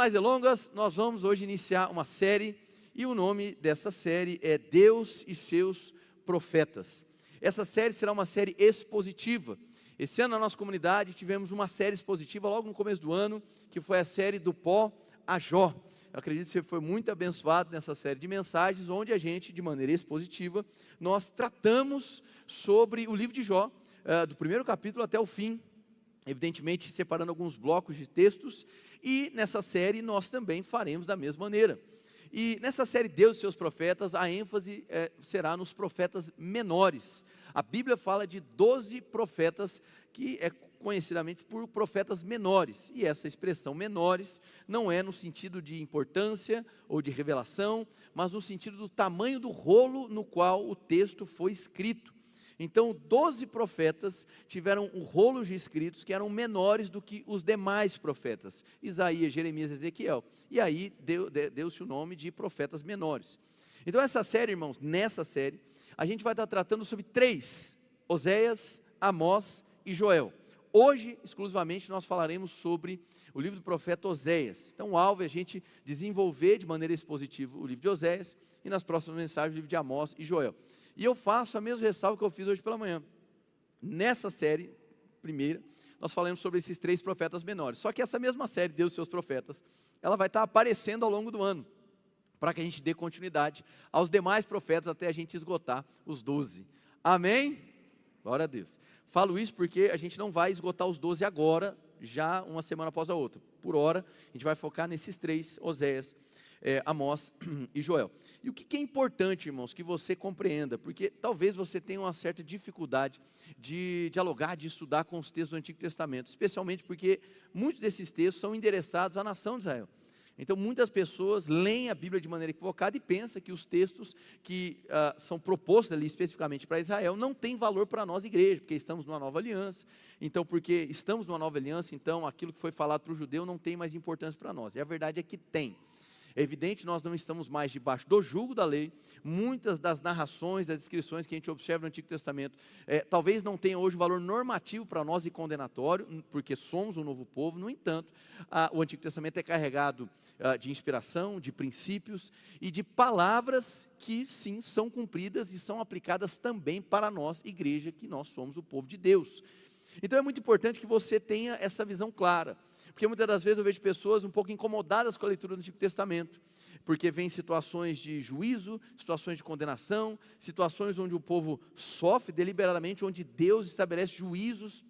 mais delongas, nós vamos hoje iniciar uma série, e o nome dessa série é Deus e Seus Profetas. Essa série será uma série expositiva. Esse ano na nossa comunidade tivemos uma série expositiva logo no começo do ano, que foi a série do pó a Jó. Eu acredito que você foi muito abençoado nessa série de mensagens, onde a gente, de maneira expositiva, nós tratamos sobre o livro de Jó, do primeiro capítulo até o fim, evidentemente separando alguns blocos de textos, e nessa série nós também faremos da mesma maneira. E nessa série Deus e Seus Profetas, a ênfase será nos profetas menores. A Bíblia fala de 12 profetas, que é conhecidamente por profetas menores, e essa expressão menores não é no sentido de importância ou de revelação, mas no sentido do tamanho do rolo no qual o texto foi escrito. Então 12 profetas tiveram um rolo de escritos que eram menores do que os demais profetas, Isaías, Jeremias, Ezequiel, e aí deu-se o nome de profetas menores. Então essa série, irmãos, nessa série, a gente vai estar tratando sobre 3, Oséias, Amós e Joel. Hoje, exclusivamente, nós falaremos sobre o livro do profeta Oséias. Então o alvo é a gente desenvolver de maneira expositiva o livro de Oséias, e nas próximas mensagens o livro de Amós e Joel. E eu faço a mesma ressalva que eu fiz hoje pela manhã. Nessa série, primeira, nós falamos sobre esses 3 profetas menores. Só que essa mesma série, Deus e Seus Profetas, ela vai estar aparecendo ao longo do ano, para que a gente dê continuidade aos demais profetas até a gente esgotar os 12. Amém? Glória a Deus. Falo isso porque a gente não vai esgotar os 12 agora, já uma semana após a outra. Por hora, a gente vai focar nesses 3, Oséias, Amós e Joel. E o que é importante, irmãos, que você compreenda, porque talvez você tenha uma certa dificuldade de dialogar, de estudar com os textos do Antigo Testamento, especialmente porque muitos desses textos são endereçados à nação de Israel. Então muitas pessoas leem a Bíblia de maneira equivocada e pensam que os textos que são propostos ali especificamente para Israel não têm valor para nós igreja, porque estamos numa nova aliança. Então porque estamos numa nova aliança, então aquilo que foi falado para o judeu não tem mais importância para nós. E a verdade é que tem. É evidente, nós não estamos mais debaixo do jugo da lei. Muitas das narrações, das descrições que a gente observa no Antigo Testamento, talvez não tenham hoje valor normativo para nós e condenatório, porque somos um novo povo. No entanto, o Antigo Testamento é carregado de inspiração, de princípios e de palavras que sim são cumpridas e são aplicadas também para nós, igreja, que nós somos o povo de Deus. Então é muito importante que você tenha essa visão clara, porque muitas das vezes eu vejo pessoas um pouco incomodadas com a leitura do Antigo Testamento, porque vem situações de juízo, situações de condenação, situações onde o povo sofre deliberadamente, onde Deus estabelece juízos,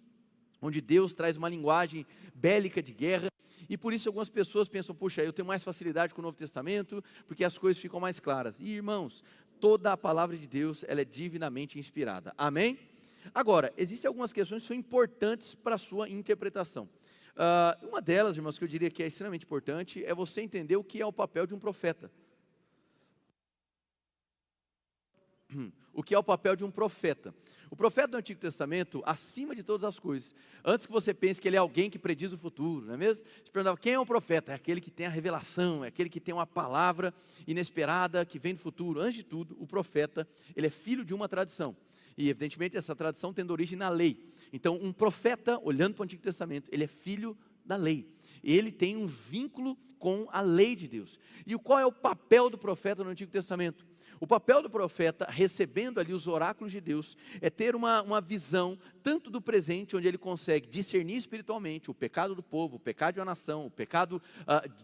onde Deus traz uma linguagem bélica de guerra, e por isso algumas pessoas pensam, puxa, eu tenho mais facilidade com o Novo Testamento, porque as coisas ficam mais claras. E irmãos, toda a palavra de Deus, ela é divinamente inspirada, amém? Agora, existem algumas questões que são importantes para a sua interpretação. Uma delas, irmãos, que eu diria que é extremamente importante, é você entender o que é o papel de um profeta. O que é o papel de um profeta? O profeta do Antigo Testamento, acima de todas as coisas, antes que você pense que ele é alguém que prediz o futuro, não é mesmo? Você perguntava, quem é o profeta? É aquele que tem a revelação, é aquele que tem uma palavra inesperada, que vem do futuro. Antes de tudo, o profeta, ele é filho de uma tradição. E evidentemente essa tradição tendo origem na lei. Então um profeta, olhando para o Antigo Testamento, ele é filho da lei. Ele tem um vínculo com a lei de Deus. E qual é o papel do profeta no Antigo Testamento? O papel do profeta, recebendo ali os oráculos de Deus, é ter uma visão, tanto do presente, onde ele consegue discernir espiritualmente o pecado do povo, o pecado de uma nação, o pecado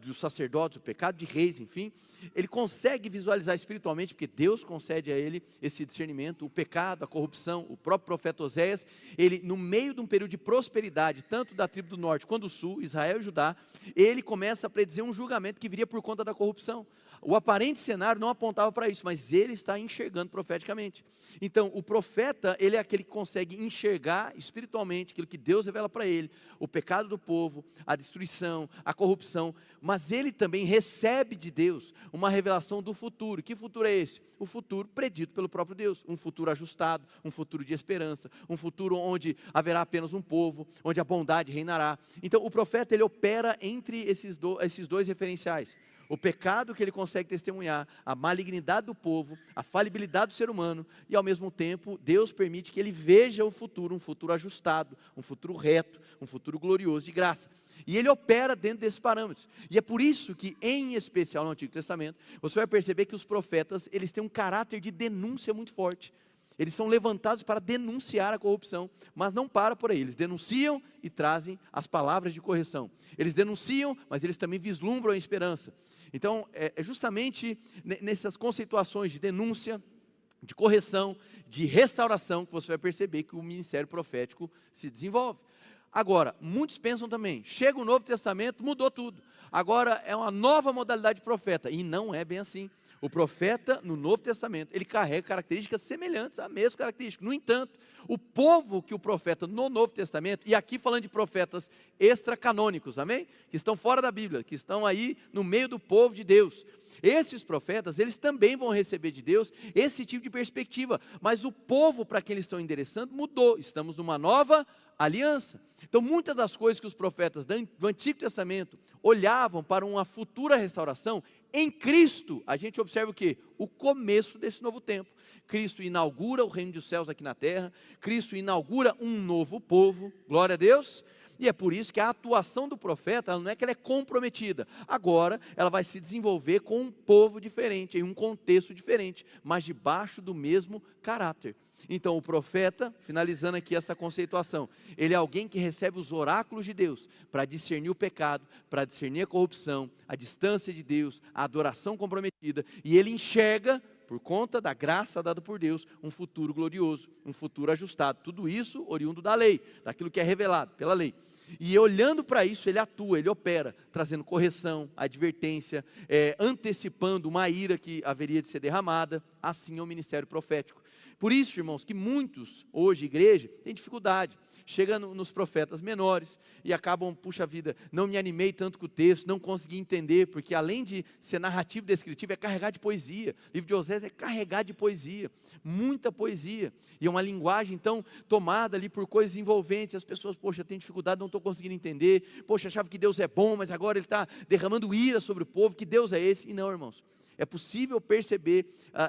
dos sacerdotes, o pecado de reis, enfim. Ele consegue visualizar espiritualmente, porque Deus concede a ele esse discernimento, o pecado, a corrupção. O próprio profeta Oséias, ele no meio de um período de prosperidade, tanto da tribo do norte quanto do sul, Israel e Judá, ele começa a predizer um julgamento que viria por conta da corrupção. O aparente cenário não apontava para isso, mas ele está enxergando profeticamente. Então, o profeta, ele é aquele que consegue enxergar espiritualmente aquilo que Deus revela para ele, o pecado do povo, a destruição, a corrupção, mas ele também recebe de Deus uma revelação do futuro. Que futuro é esse? O futuro predito pelo próprio Deus, um futuro ajustado, um futuro de esperança, um futuro onde haverá apenas um povo, onde a bondade reinará. Então, o profeta, ele opera entre esses dois referenciais. O pecado que ele consegue testemunhar, a malignidade do povo, a falibilidade do ser humano, e ao mesmo tempo, Deus permite que ele veja o futuro, um futuro ajustado, um futuro reto, um futuro glorioso de graça. E ele opera dentro desses parâmetros. E é por isso que, em especial no Antigo Testamento, você vai perceber que os profetas, eles têm um caráter de denúncia muito forte. Eles são levantados para denunciar a corrupção, mas não para por aí. Eles denunciam e trazem as palavras de correção. Eles denunciam, mas eles também vislumbram a esperança. Então, é justamente nessas conceituações de denúncia, de correção, de restauração, que você vai perceber que o ministério profético se desenvolve. Agora, muitos pensam também, chega o Novo Testamento, mudou tudo. Agora é uma nova modalidade de profeta, e não é bem assim. O profeta no Novo Testamento, ele carrega características semelhantes à mesma característica. No entanto, o povo que o profeta no Novo Testamento, e aqui falando de profetas extracanônicos, amém? Que estão fora da Bíblia, que estão aí no meio do povo de Deus. Esses profetas, eles também vão receber de Deus esse tipo de perspectiva. Mas o povo para quem eles estão endereçando mudou. Estamos numa nova aliança. Então, muitas das coisas que os profetas do Antigo Testamento olhavam para uma futura restauração, em Cristo, a gente observa o quê? O começo desse novo tempo. Cristo inaugura o reino dos céus aqui na terra, Cristo inaugura um novo povo, glória a Deus. E é por isso que a atuação do profeta, ela não é que ela é comprometida. Agora, ela vai se desenvolver com um povo diferente, em um contexto diferente, mas debaixo do mesmo caráter. Então, o profeta, finalizando aqui essa conceituação, ele é alguém que recebe os oráculos de Deus para discernir o pecado, para discernir a corrupção, a distância de Deus, a adoração comprometida, e ele enxerga, por conta da graça dada por Deus, um futuro glorioso, um futuro ajustado. Tudo isso oriundo da lei, daquilo que é revelado pela lei. E olhando para isso, ele atua, ele opera, trazendo correção, advertência, antecipando uma ira que haveria de ser derramada. Assim é o ministério profético. Por isso, irmãos, que muitos, hoje, igreja, têm dificuldade. Chega nos profetas menores e acabam, puxa vida, não me animei tanto com o texto, não consegui entender, porque além de ser narrativo descritivo, é carregado de poesia. O livro de Osés é carregado de poesia, muita poesia. E é uma linguagem, então, tomada ali por coisas envolventes. As pessoas, poxa, tem dificuldade, não estou conseguindo entender. Poxa, achava que Deus é bom, mas agora Ele está derramando ira sobre o povo. Que Deus é esse? E não, irmãos. É possível perceber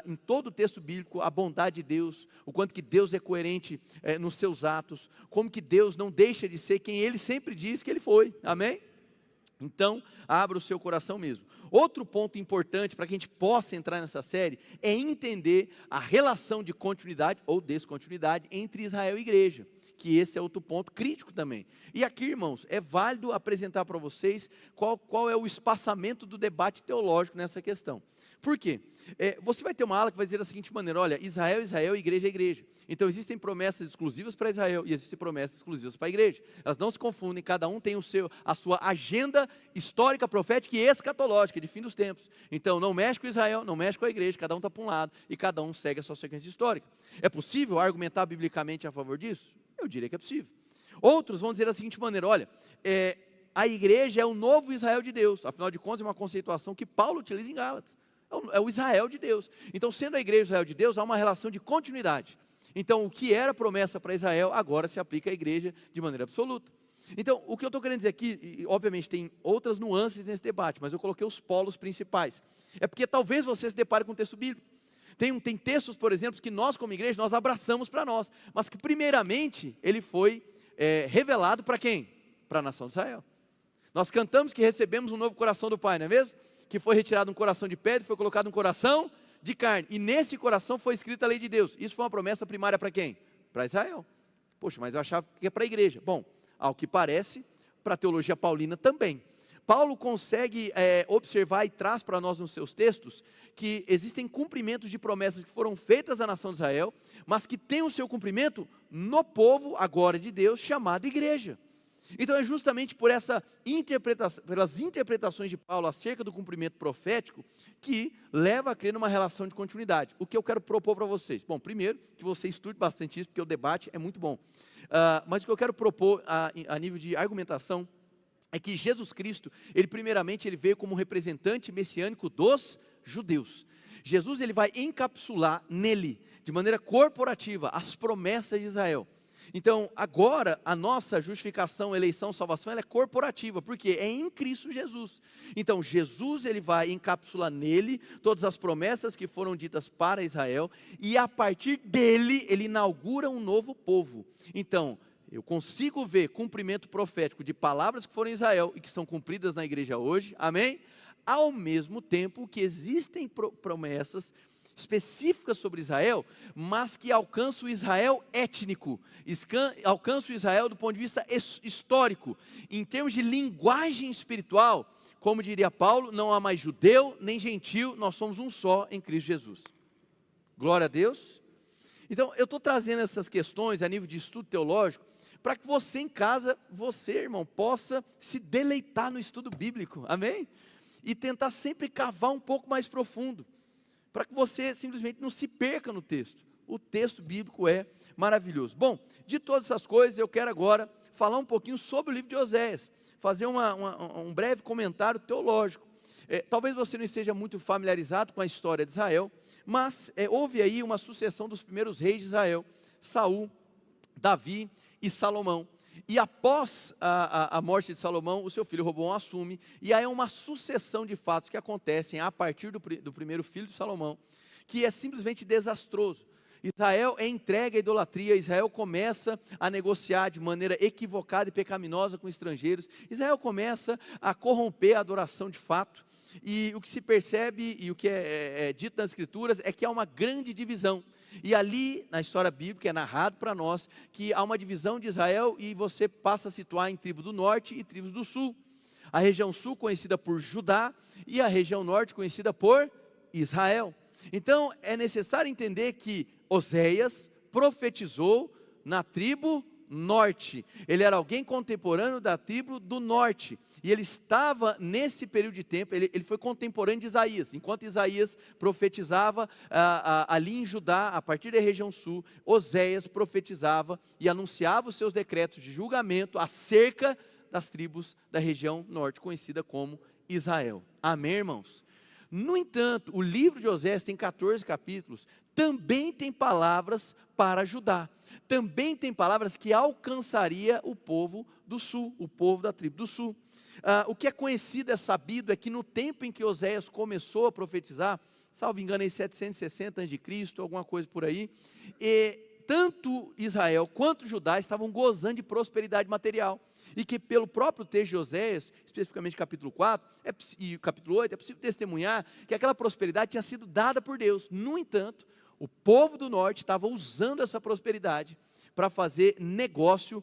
em todo o texto bíblico a bondade de Deus, o quanto que Deus é coerente nos seus atos, como que Deus não deixa de ser quem Ele sempre diz que Ele foi, amém? Então, abra o seu coração mesmo. Outro ponto importante para que a gente possa entrar nessa série é entender a relação de continuidade ou descontinuidade entre Israel e igreja, que esse é outro ponto crítico também. E aqui, irmãos, é válido apresentar para vocês qual é o espaçamento do debate teológico nessa questão. Por quê? Você vai ter uma aula que vai dizer da seguinte maneira: olha, Israel, Israel, igreja é igreja. Então existem promessas exclusivas para Israel e existem promessas exclusivas para a igreja. Elas não se confundem, cada um tem a sua agenda histórica, profética e escatológica de fim dos tempos. Então não mexe com Israel, não mexe com a igreja, cada um está para um lado e cada um segue a sua sequência histórica. É possível argumentar biblicamente a favor disso? Eu diria que é possível. Outros vão dizer da seguinte maneira: olha, a igreja é o novo Israel de Deus. Afinal de contas, é uma conceituação que Paulo utiliza em Gálatas. É o Israel de Deus. Então, sendo a igreja Israel de Deus, há uma relação de continuidade. Então, o que era promessa para Israel, agora se aplica à igreja de maneira absoluta. Então, o que eu estou querendo dizer aqui, e obviamente tem outras nuances nesse debate, mas eu coloquei os polos principais. É porque talvez você se depare com um texto bíblico. Tem textos, por exemplo, que nós como igreja, nós abraçamos para nós, mas que primeiramente ele foi revelado para quem? Para a nação de Israel. Nós cantamos que recebemos um novo coração do Pai, não é mesmo? Que foi retirado um coração de pedra e foi colocado um coração de carne. E nesse coração foi escrita a lei de Deus. Isso foi uma promessa primária para quem? Para Israel. Poxa, mas eu achava que é para a igreja. Bom, ao que parece, para a teologia paulina também. Paulo consegue observar e traz para nós nos seus textos que existem cumprimentos de promessas que foram feitas à nação de Israel, mas que tem o seu cumprimento no povo agora de Deus, chamado igreja. Então é justamente por pelas interpretações de Paulo acerca do cumprimento profético que leva a crer numa relação de continuidade. O que eu quero propor para vocês? Bom, primeiro, que você estude bastante isso, porque o debate é muito bom. Mas o que eu quero propor a nível de argumentação é que Jesus Cristo, primeiramente ele veio como representante messiânico dos judeus. Jesus ele vai encapsular nele, de maneira corporativa, as promessas de Israel. Então, agora, a nossa justificação, eleição, salvação, ela é corporativa, porque é em Cristo Jesus. Então, Jesus, ele vai encapsular nele todas as promessas que foram ditas para Israel, e a partir dele, ele inaugura um novo povo. Então, eu consigo ver cumprimento profético de palavras que foram em Israel e que são cumpridas na igreja hoje, amém? Ao mesmo tempo que existem promessas específicas sobre Israel, mas que alcançam o Israel étnico, alcançam o Israel do ponto de vista histórico, em termos de linguagem espiritual, como diria Paulo, não há mais judeu nem gentil, nós somos um só em Cristo Jesus. Glória a Deus. Então, eu estou trazendo essas questões a nível de estudo teológico, para que você em casa, você, irmão, possa se deleitar no estudo bíblico, amém? E tentar sempre cavar um pouco mais profundo, para que você simplesmente não se perca no texto. O texto bíblico é maravilhoso. Bom, de todas essas coisas, eu quero agora falar um pouquinho sobre o livro de Oséias, fazer um breve comentário teológico. Talvez você não esteja muito familiarizado com a história de Israel, mas houve aí uma sucessão dos primeiros reis de Israel, Saul, Davi e Salomão. E após a morte de Salomão, o seu filho Roboão assume, e aí é uma sucessão de fatos que acontecem a partir do primeiro filho de Salomão, que é simplesmente desastroso. Israel é entregue à idolatria, Israel começa a negociar de maneira equivocada e pecaminosa com estrangeiros, Israel começa a corromper a adoração de fato, e o que se percebe, e o que é dito nas escrituras, é que há uma grande divisão. E ali, na história bíblica, é narrado para nós que há uma divisão de Israel e você passa a situar em tribo do norte e tribos do sul. A região sul conhecida por Judá e a região norte conhecida por Israel. Então, é necessário entender que Oséias profetizou na tribo norte. Ele era alguém contemporâneo da tribo do norte. E ele estava nesse período de tempo, ele foi contemporâneo de Isaías. Enquanto Isaías profetizava ali em Judá, a partir da região sul, Oséias profetizava e anunciava os seus decretos de julgamento acerca das tribos da região norte, conhecida como Israel. Amém, irmãos? No entanto, o livro de Oséias tem 14 capítulos, também tem palavras para Judá. Também tem palavras que alcançaria o povo do sul, o povo da tribo do sul. O que é conhecido, é sabido, é que no tempo em que Oséias começou a profetizar, salvo engano, em 760 a.C., alguma coisa por aí, tanto Israel quanto Judá estavam gozando de prosperidade material, e que pelo próprio texto de Oséias, especificamente capítulo 4 e capítulo 8, é possível testemunhar que aquela prosperidade tinha sido dada por Deus. No entanto, o povo do norte estava usando essa prosperidade para fazer negócio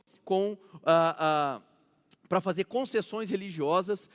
para fazer concessões religiosas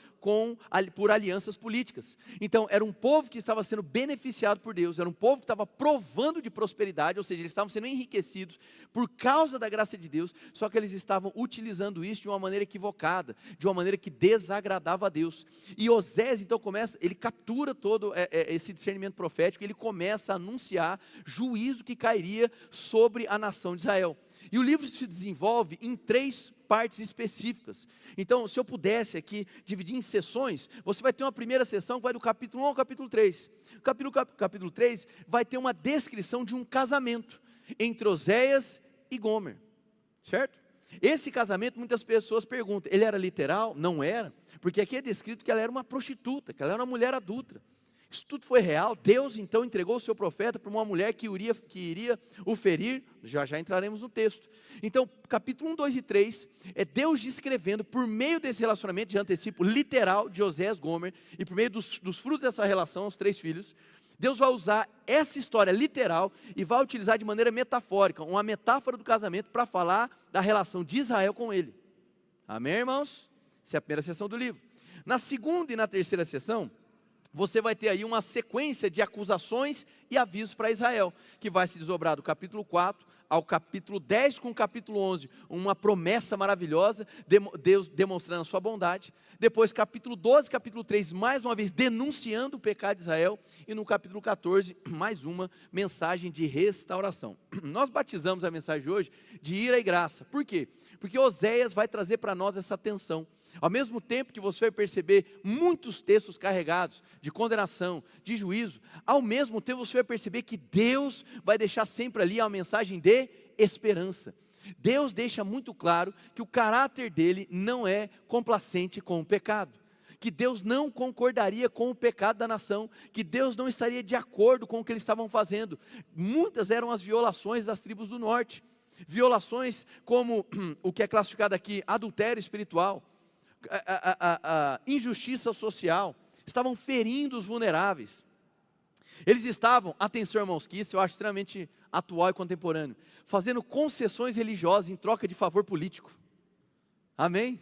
por alianças políticas. Então, era um povo que estava sendo beneficiado por Deus, era um povo que estava provando de prosperidade, ou seja, eles estavam sendo enriquecidos por causa da graça de Deus, só que eles estavam utilizando isso de uma maneira equivocada, de uma maneira que desagradava a Deus. E Oséias, então, ele captura todo esse discernimento profético, ele começa a anunciar juízo que cairia sobre a nação de Israel. E o livro se desenvolve em 3 partes específicas. Então, se eu pudesse aqui dividir em sessões, você vai ter uma primeira sessão que vai do capítulo 1 ao capítulo 3. O capítulo 3 vai ter uma descrição de um casamento entre Oséias e Gomer, certo? Esse casamento, muitas pessoas perguntam, ele era literal? Não era, porque aqui é descrito que ela era uma prostituta, que ela era uma mulher adúltera. Isso tudo foi real. Deus então entregou o seu profeta para uma mulher que iria o ferir. Já entraremos no texto. Então, capítulo 1, 2 e 3, é Deus descrevendo, por meio desse relacionamento de antecipo literal de Oséias e Gomer, e por meio dos frutos dessa relação, os 3 filhos, Deus vai usar essa história literal e vai utilizar de maneira metafórica, uma metáfora do casamento para falar da relação de Israel com ele. Amém, irmãos? Essa é a primeira sessão do livro. Na segunda e na terceira sessão, você vai ter aí uma sequência de acusações e avisos para Israel, que vai se desdobrar do capítulo 4 ao capítulo 10 com o capítulo 11, uma promessa maravilhosa, Deus demonstrando a sua bondade. Depois capítulo 12, capítulo 3, mais uma vez denunciando o pecado de Israel. E no capítulo 14, mais uma mensagem de restauração. Nós batizamos a mensagem de hoje de ira e graça. Por quê? Porque Oséias vai trazer para nós essa tensão. Ao mesmo tempo que você vai perceber muitos textos carregados de condenação, de juízo, ao mesmo tempo você vai perceber que Deus vai deixar sempre ali uma mensagem de esperança. Deus deixa muito claro que o caráter dele não é complacente com o pecado, que Deus não concordaria com o pecado da nação, que Deus não estaria de acordo com o que eles estavam fazendo. Muitas eram as violações das tribos do norte, violações como o que é classificado aqui, adultério espiritual, a injustiça social, estavam ferindo os vulneráveis. Eles estavam, atenção irmãos, que isso eu acho extremamente atual e contemporâneo, fazendo concessões religiosas em troca de favor político. Amém?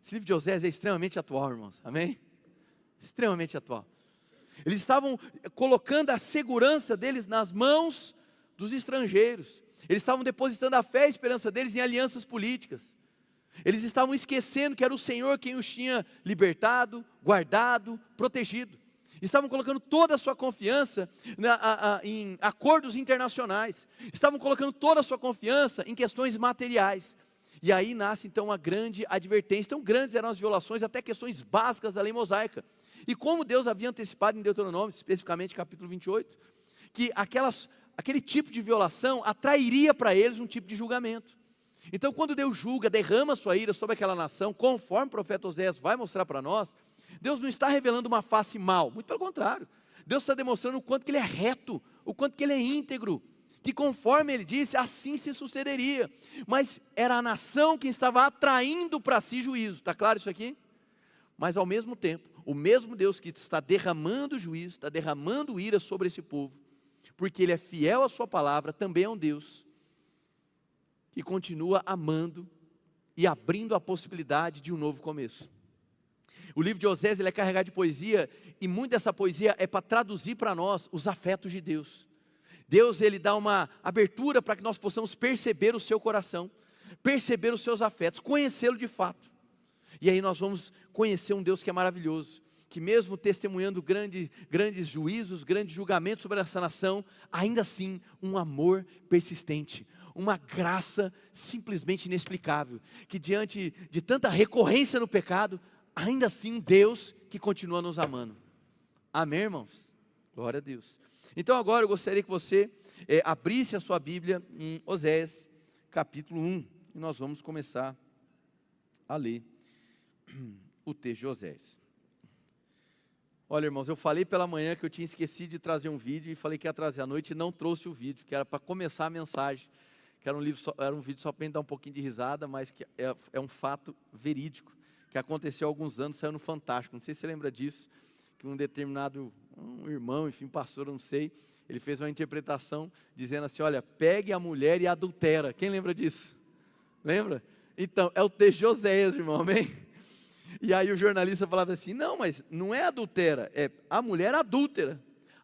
Esse livro de Oséias é extremamente atual, irmãos, amém? Extremamente atual. Eles estavam colocando a segurança deles nas mãos dos estrangeiros. Eles estavam depositando a fé e a esperança deles em alianças políticas. Eles estavam esquecendo que era o Senhor quem os tinha libertado, guardado, protegido. Estavam colocando toda a sua confiança em acordos internacionais. Estavam colocando toda a sua confiança em questões materiais. E aí nasce então uma grande advertência. Tão grandes eram as violações, até questões básicas da lei mosaica. E como Deus havia antecipado em Deuteronômio, especificamente capítulo 28, que aquele tipo de violação atrairia para eles um tipo de julgamento. Então quando Deus julga, derrama sua ira sobre aquela nação, conforme o profeta Oséias vai mostrar para nós, Deus não está revelando uma face mal, muito pelo contrário. Deus está demonstrando o quanto que Ele é reto, o quanto que Ele é íntegro, que conforme Ele disse, assim se sucederia. Mas era a nação que estava atraindo para si juízo, está claro isso aqui? Mas ao mesmo tempo, o mesmo Deus que está derramando juízo, está derramando ira sobre esse povo, porque Ele é fiel à sua palavra, também é um Deus que continua amando e abrindo a possibilidade de um novo começo. O livro de Oséias ele é carregado de poesia, e muito dessa poesia é para traduzir para nós os afetos de Deus. Deus ele dá uma abertura para que nós possamos perceber o seu coração, perceber os seus afetos, conhecê-lo de fato. E aí nós vamos conhecer um Deus que é maravilhoso, que mesmo testemunhando grandes juízos, grandes julgamentos sobre essa nação, ainda assim um amor persistente, uma graça simplesmente inexplicável, que diante de tanta recorrência no pecado, ainda assim um Deus que continua nos amando. Amém, irmãos? Glória a Deus. Então agora eu gostaria que você abrisse a sua Bíblia em Oséias capítulo 1, e nós vamos começar a ler o texto de Oséias. Olha, irmãos, eu falei pela manhã que eu tinha esquecido de trazer um vídeo, e falei que ia trazer à noite e não trouxe o vídeo, que era para começar a mensagem, que era um vídeo só para a gente dar um pouquinho de risada, mas que é um fato verídico, que aconteceu há alguns anos, saiu no Fantástico. Não sei se você lembra disso, que um determinado irmão, enfim, pastor, eu não sei, ele fez uma interpretação dizendo assim, olha, pegue a mulher e adultera. Quem lembra disso? Lembra? Então, é o texto de Oséias, irmão, amém? E aí o jornalista falava assim, não, mas não é adultera, é a mulher adúltera.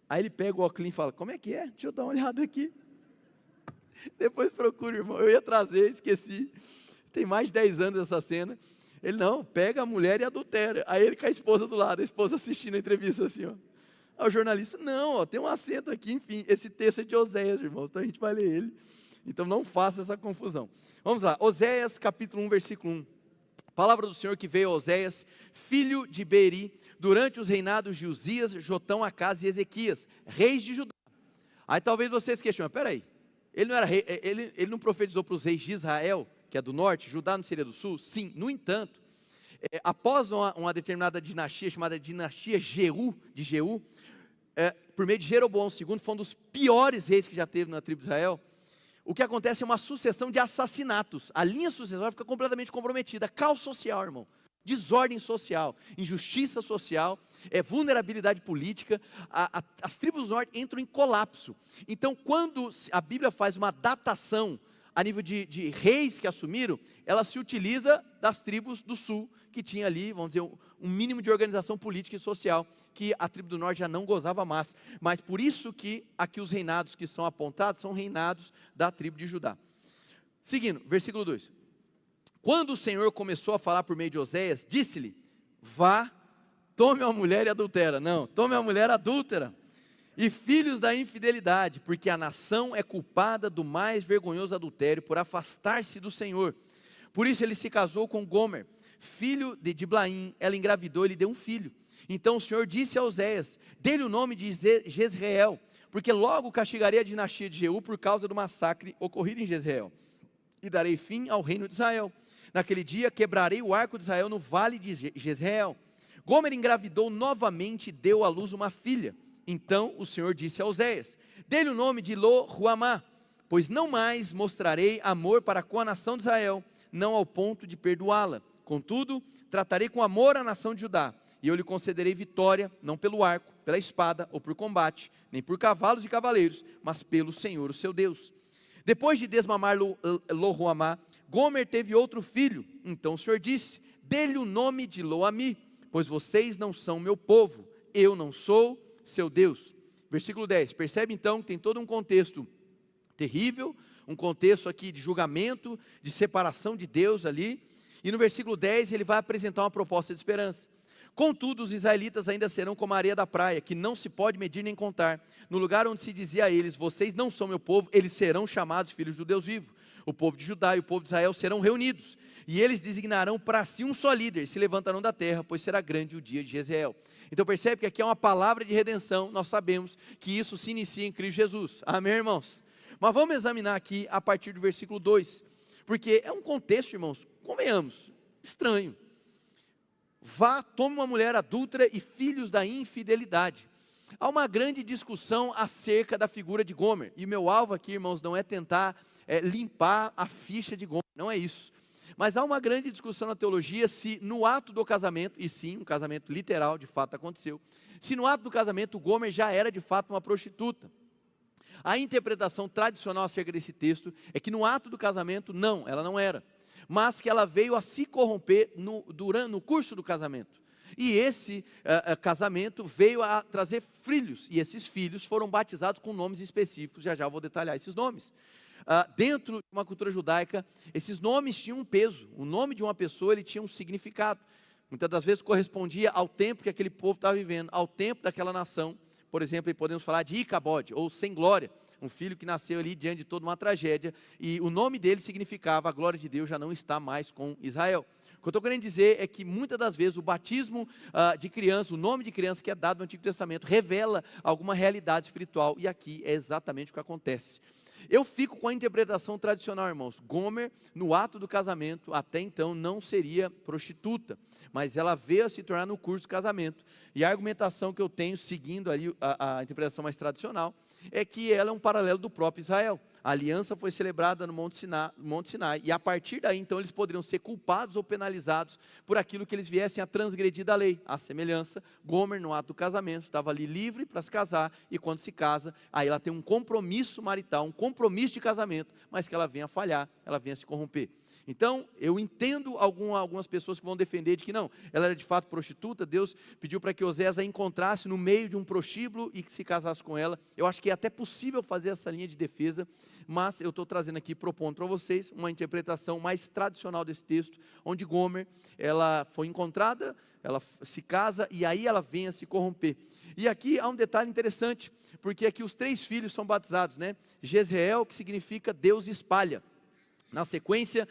Aí ele pega o óculos e fala, como é que é? Deixa eu dar uma olhada aqui. Depois procura, irmão, eu ia trazer, esqueci. Tem mais de 10 anos essa cena. Ele não, pega a mulher e adultera. Aí ele com a esposa do lado, a esposa assistindo a entrevista assim, ó. Aí o jornalista, não, ó, tem um acento aqui, enfim, esse texto é de Oséias, irmãos, então a gente vai ler ele. Então não faça essa confusão. Vamos lá, Oséias capítulo 1, versículo 1. Palavra do Senhor que veio a Oséias, filho de Beeri, durante os reinados de Uzias, Jotão, Acás e Ezequias, reis de Judá. Aí talvez vocês questionem, peraí, ele não era rei, ele não profetizou para os reis de Israel, que é do norte, Judá não seria do sul? Sim, no entanto, após uma determinada dinastia, chamada dinastia Jeú, por meio de Jeroboão II, foi um dos piores reis que já teve na tribo de Israel. O que acontece é uma sucessão de assassinatos, a linha sucessória fica completamente comprometida, caos social, irmão, desordem social, injustiça social, vulnerabilidade política, as tribos do norte entram em colapso. Então quando a Bíblia faz uma datação a nível de reis que assumiram, ela se utiliza das tribos do sul, que tinha ali, vamos dizer, um mínimo de organização política e social, que a tribo do norte já não gozava mais. Mas por isso que aqui os reinados que são apontados, são reinados da tribo de Judá. Seguindo, versículo 2. Quando o Senhor começou a falar por meio de Oséias, disse-lhe, vá, tome uma mulher e adultera. Não, tome uma mulher adúltera. E filhos da infidelidade, porque a nação é culpada do mais vergonhoso adultério por afastar-se do Senhor. Por isso ele se casou com Gomer, filho de Diblaim, ela engravidou e lhe deu um filho. Então o Senhor disse a Oséias, dê-lhe o nome de Jezreel, porque logo castigarei a dinastia de Jeú por causa do massacre ocorrido em Jezreel. e darei fim ao reino de Israel. Naquele dia quebrarei o arco de Israel no vale de Jezreel. Gomer engravidou novamente e deu à luz uma filha. Então o Senhor disse a Oséias: dê-lhe o nome de Lo-Ruamá, pois não mais mostrarei amor para com a nação de Israel, não ao ponto de perdoá-la. Contudo, tratarei com amor a nação de Judá, e eu lhe concederei vitória, não pelo arco, pela espada ou por combate, nem por cavalos e cavaleiros, mas pelo Senhor o seu Deus. Depois de desmamar Lo-Ruamá, Gomer teve outro filho. Então o Senhor disse: dê-lhe o nome de Lo-Ami, pois vocês não são meu povo, eu não sou seu Deus. Versículo 10, percebe então que tem todo um contexto terrível, um contexto aqui de julgamento, de separação de Deus ali, e no versículo 10 ele vai apresentar uma proposta de esperança. Contudo, os israelitas ainda serão como a areia da praia, que não se pode medir nem contar. No lugar onde se dizia a eles: vocês não são meu povo, eles serão chamados filhos do Deus vivo. O povo de Judá e o povo de Israel serão reunidos, e eles designarão para si um só líder, se levantarão da terra, pois será grande o dia de Jezreel. Então percebe que aqui é uma palavra de redenção. Nós sabemos que isso se inicia em Cristo Jesus, amém, irmãos? Mas vamos examinar aqui a partir do versículo 2, porque é um contexto, irmãos, convenhamos, estranho. Vá, tome uma mulher adúltera e filhos da infidelidade. Há uma grande discussão acerca da figura de Gomer, e o meu alvo aqui, irmãos, não é tentar limpar a ficha de Gomer, não é isso. Mas há uma grande discussão na teologia se no ato do casamento, e sim, um casamento literal, de fato aconteceu, se no ato do casamento Gomer já era de fato uma prostituta. A interpretação tradicional acerca desse texto é que no ato do casamento, não, ela não era, mas que ela veio a se corromper no curso do casamento. E esse casamento veio a trazer filhos, e esses filhos foram batizados com nomes específicos, já já eu vou detalhar esses nomes. Dentro de uma cultura judaica, esses nomes tinham um peso. O nome de uma pessoa, ele tinha um significado. Muitas das vezes correspondia ao tempo que aquele povo estava vivendo, ao tempo daquela nação. Por exemplo, podemos falar de Icabod, ou sem glória, um filho que nasceu ali diante de toda uma tragédia, e o nome dele significava: a glória de Deus já não está mais com Israel. O que eu estou querendo dizer é que muitas das vezes o batismo de criança, o nome de criança que é dado no Antigo Testamento, revela alguma realidade espiritual, e aqui é exatamente o que acontece. Eu fico com a interpretação tradicional, irmãos. Gomer, no ato do casamento, até então não seria prostituta, mas ela veio a se tornar no curso do casamento. E a argumentação que eu tenho, seguindo ali a interpretação mais tradicional, é que ela é um paralelo do próprio Israel. A aliança foi celebrada no Monte Sinai, e a partir daí, então, eles poderiam ser culpados ou penalizados por aquilo que eles viessem a transgredir da lei. A semelhança, Gomer, no ato do casamento, estava ali livre para se casar, e quando se casa, aí ela tem um compromisso marital, um compromisso de casamento, mas que ela venha a falhar, ela venha a se corromper. Então, eu entendo algumas pessoas que vão defender de que não, ela era de fato prostituta. Deus pediu para que Oséias a encontrasse no meio de um prostíbulo e que se casasse com ela. Eu acho que é até possível fazer essa linha de defesa, mas eu estou trazendo aqui, propondo para vocês, uma interpretação mais tradicional desse texto, onde Gomer, ela foi encontrada, ela se casa e aí ela vem a se corromper. E aqui há um detalhe interessante, porque aqui os 3 filhos são batizados, né? Jezreel, que significa Deus espalha. Na sequência,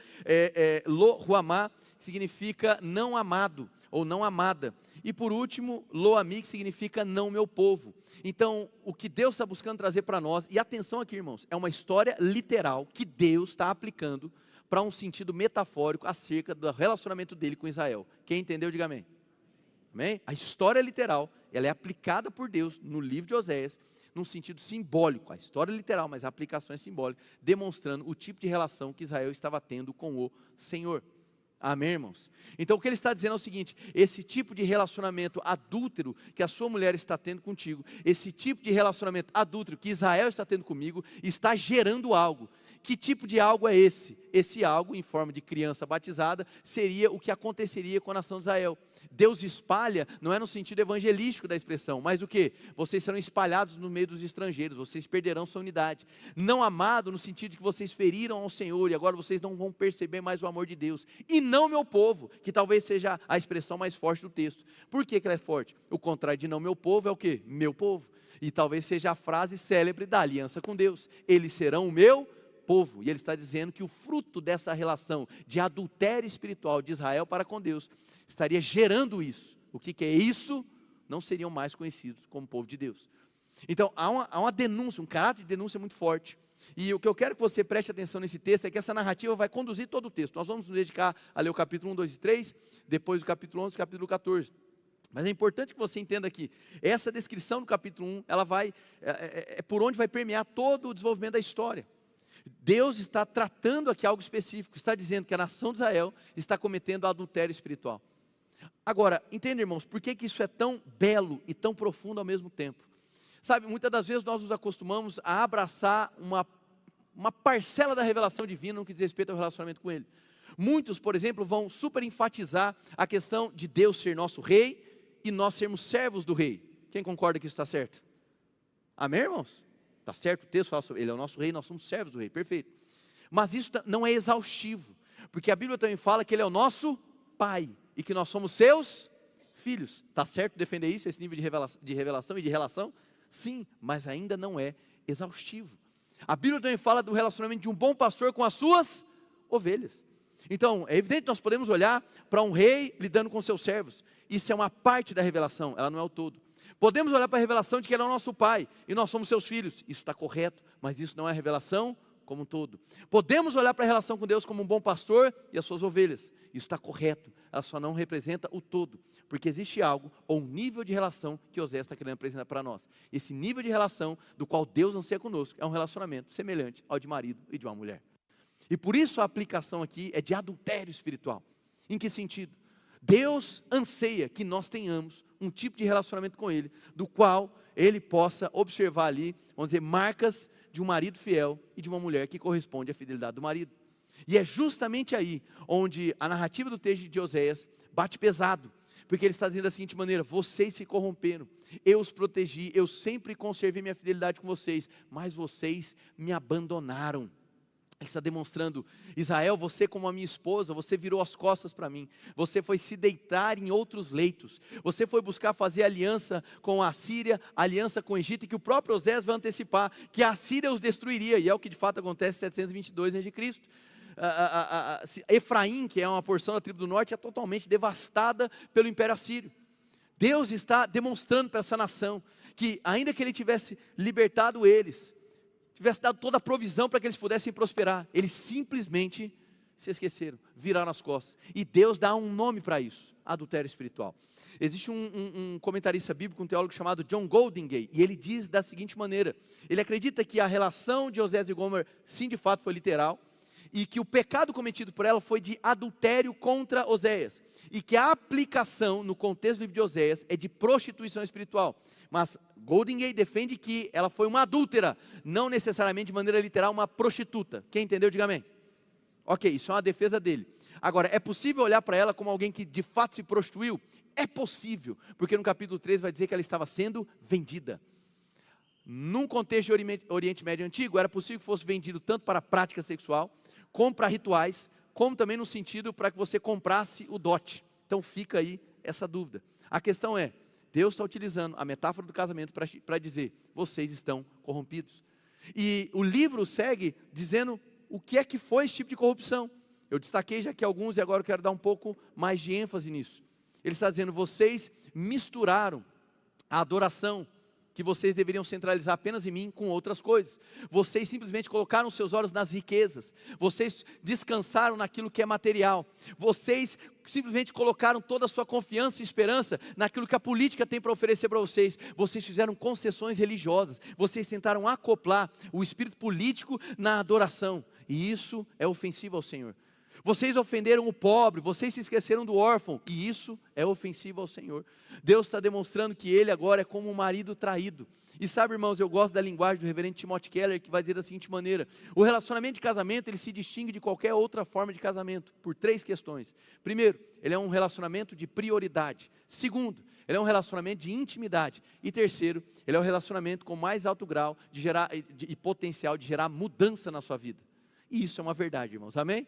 Lo-Ruamá, que significa não amado, ou não amada. E por último, Lo-Ami, que significa não meu povo. Então, o que Deus está buscando trazer para nós, e atenção aqui, irmãos, é uma história literal que Deus está aplicando para um sentido metafórico acerca do relacionamento dele com Israel. Quem entendeu, diga amém. Amém? A história literal, ela é aplicada por Deus no livro de Oséias, num sentido simbólico, a história literal, mas a aplicação é simbólica, demonstrando o tipo de relação que Israel estava tendo com o Senhor. Amém, irmãos? Então o que ele está dizendo é o seguinte: esse tipo de relacionamento adúltero que a sua mulher está tendo contigo, esse tipo de relacionamento adúltero que Israel está tendo comigo, está gerando algo. Que tipo de algo é esse? Esse algo, em forma de criança batizada, seria o que aconteceria com a nação de Israel. Deus espalha, não é no sentido evangelístico da expressão, mas o que? Vocês serão espalhados no meio dos estrangeiros, vocês perderão sua unidade. Não amado no sentido de que vocês feriram ao Senhor e agora vocês não vão perceber mais o amor de Deus. E não meu povo, que talvez seja a expressão mais forte do texto. Por que ela é forte? O contrário de não meu povo é o que? Meu povo. E talvez seja a frase célebre da aliança com Deus: eles serão o meu povo. E ele está dizendo que o fruto dessa relação de adultério espiritual de Israel para com Deus estaria gerando isso. O que é isso? Não seriam mais conhecidos como povo de Deus. Então há uma denúncia, um caráter de denúncia muito forte. E o que eu quero que você preste atenção nesse texto é que essa narrativa vai conduzir todo o texto. Nós vamos nos dedicar a ler o capítulo 1, 2 e 3, depois o capítulo 11 e o capítulo 14. Mas é importante que você entenda que essa descrição do capítulo 1, ela vai, por onde vai permear todo o desenvolvimento da história. Deus está tratando aqui algo específico, está dizendo que a nação de Israel está cometendo adultério espiritual. Agora, entenda, irmãos, por que isso é tão belo e tão profundo ao mesmo tempo? Sabe, muitas das vezes nós nos acostumamos a abraçar uma parcela da revelação divina no que diz respeito ao relacionamento com Ele. Muitos, por exemplo, vão super enfatizar a questão de Deus ser nosso rei e nós sermos servos do rei. Quem concorda que isso está certo? Amém, irmãos? Está certo, o texto fala sobre ele é o nosso rei, nós somos servos do rei, perfeito. Mas isso não é exaustivo, porque a Bíblia também fala que ele é o nosso pai e que nós somos seus filhos. Está certo defender isso, esse nível de revelação e de relação? Sim, mas ainda não é exaustivo. A Bíblia também fala do relacionamento de um bom pastor com as suas ovelhas. Então, é evidente que nós podemos olhar para um rei lidando com seus servos. Isso é uma parte da revelação, ela não é o todo. Podemos olhar para a revelação de que Ele é o nosso Pai e nós somos seus filhos. Isso está correto, mas isso não é a revelação como um todo. Podemos olhar para a relação com Deus como um bom pastor e as suas ovelhas. Isso está correto, ela só não representa o todo. Porque existe algo, ou um nível de relação que Oséias está querendo apresentar para nós. Esse nível de relação do qual Deus anseia conosco é um relacionamento semelhante ao de marido e de uma mulher. E por isso a aplicação aqui é de adultério espiritual. Em que sentido? Deus anseia que nós tenhamos um tipo de relacionamento com Ele, do qual Ele possa observar ali, vamos dizer, marcas de um marido fiel e de uma mulher que corresponde à fidelidade do marido. E é justamente aí onde a narrativa do texto de Oséias bate pesado, porque ele está dizendo da seguinte maneira: vocês se corromperam, eu os protegi, eu sempre conservei minha fidelidade com vocês, mas vocês me abandonaram. Ele está demonstrando: Israel, você como a minha esposa, você virou as costas para mim, você foi se deitar em outros leitos, você foi buscar fazer aliança com a Síria, aliança com o Egito, e que o próprio Oséias vai antecipar, que a Síria os destruiria, e é o que de fato acontece em 722 a.C. Efraim, que é uma porção da tribo do norte, é totalmente devastada pelo Império Assírio. Deus está demonstrando para essa nação, que ainda que Ele tivesse libertado eles, tivesse dado toda a provisão para que eles pudessem prosperar, eles simplesmente se esqueceram, viraram as costas. E Deus dá um nome para isso: adultério espiritual. Existe um comentarista bíblico, um teólogo chamado John Goldingay, e ele diz da seguinte maneira: ele acredita que a relação de Oséias e Gomer, sim, de fato foi literal, e que o pecado cometido por ela foi de adultério contra Oséias, e que a aplicação no contexto do livro de Oséias é de prostituição espiritual. Mas Goldingay defende que ela foi uma adúltera, não necessariamente de maneira literal uma prostituta. Quem entendeu, diga amém. Ok, isso é uma defesa dele. Agora, é possível olhar para ela como alguém que de fato se prostituiu? É possível, porque no capítulo 13 vai dizer que ela estava sendo vendida. Num contexto de Oriente Médio Antigo, era possível que fosse vendido tanto para a prática sexual, como para rituais, como também no sentido para que você comprasse o dote. Então fica aí essa dúvida. A questão é: Deus está utilizando a metáfora do casamento para dizer: vocês estão corrompidos. E o livro segue dizendo o que é que foi esse tipo de corrupção. Eu destaquei já que alguns, e agora eu quero dar um pouco mais de ênfase nisso. Ele está dizendo: vocês misturaram a adoração que vocês deveriam centralizar apenas em mim com outras coisas. Vocês simplesmente colocaram seus olhos nas riquezas. Vocês descansaram naquilo que é material. Vocês simplesmente colocaram toda a sua confiança e esperança naquilo que a política tem para oferecer para vocês. Vocês fizeram concessões religiosas. Vocês tentaram acoplar o espírito político na adoração. E isso é ofensivo ao Senhor. Vocês ofenderam o pobre, vocês se esqueceram do órfão, e isso é ofensivo ao Senhor. Deus está demonstrando que Ele agora é como um marido traído. E sabe, irmãos, eu gosto da linguagem do reverendo Timothy Keller, que vai dizer da seguinte maneira: o relacionamento de casamento, ele se distingue de qualquer outra forma de casamento, por 3 questões. Primeiro, ele é um relacionamento de prioridade. Segundo, ele é um relacionamento de intimidade. E terceiro, ele é um relacionamento com mais alto grau e potencial de gerar mudança na sua vida. E isso é uma verdade, irmãos, amém?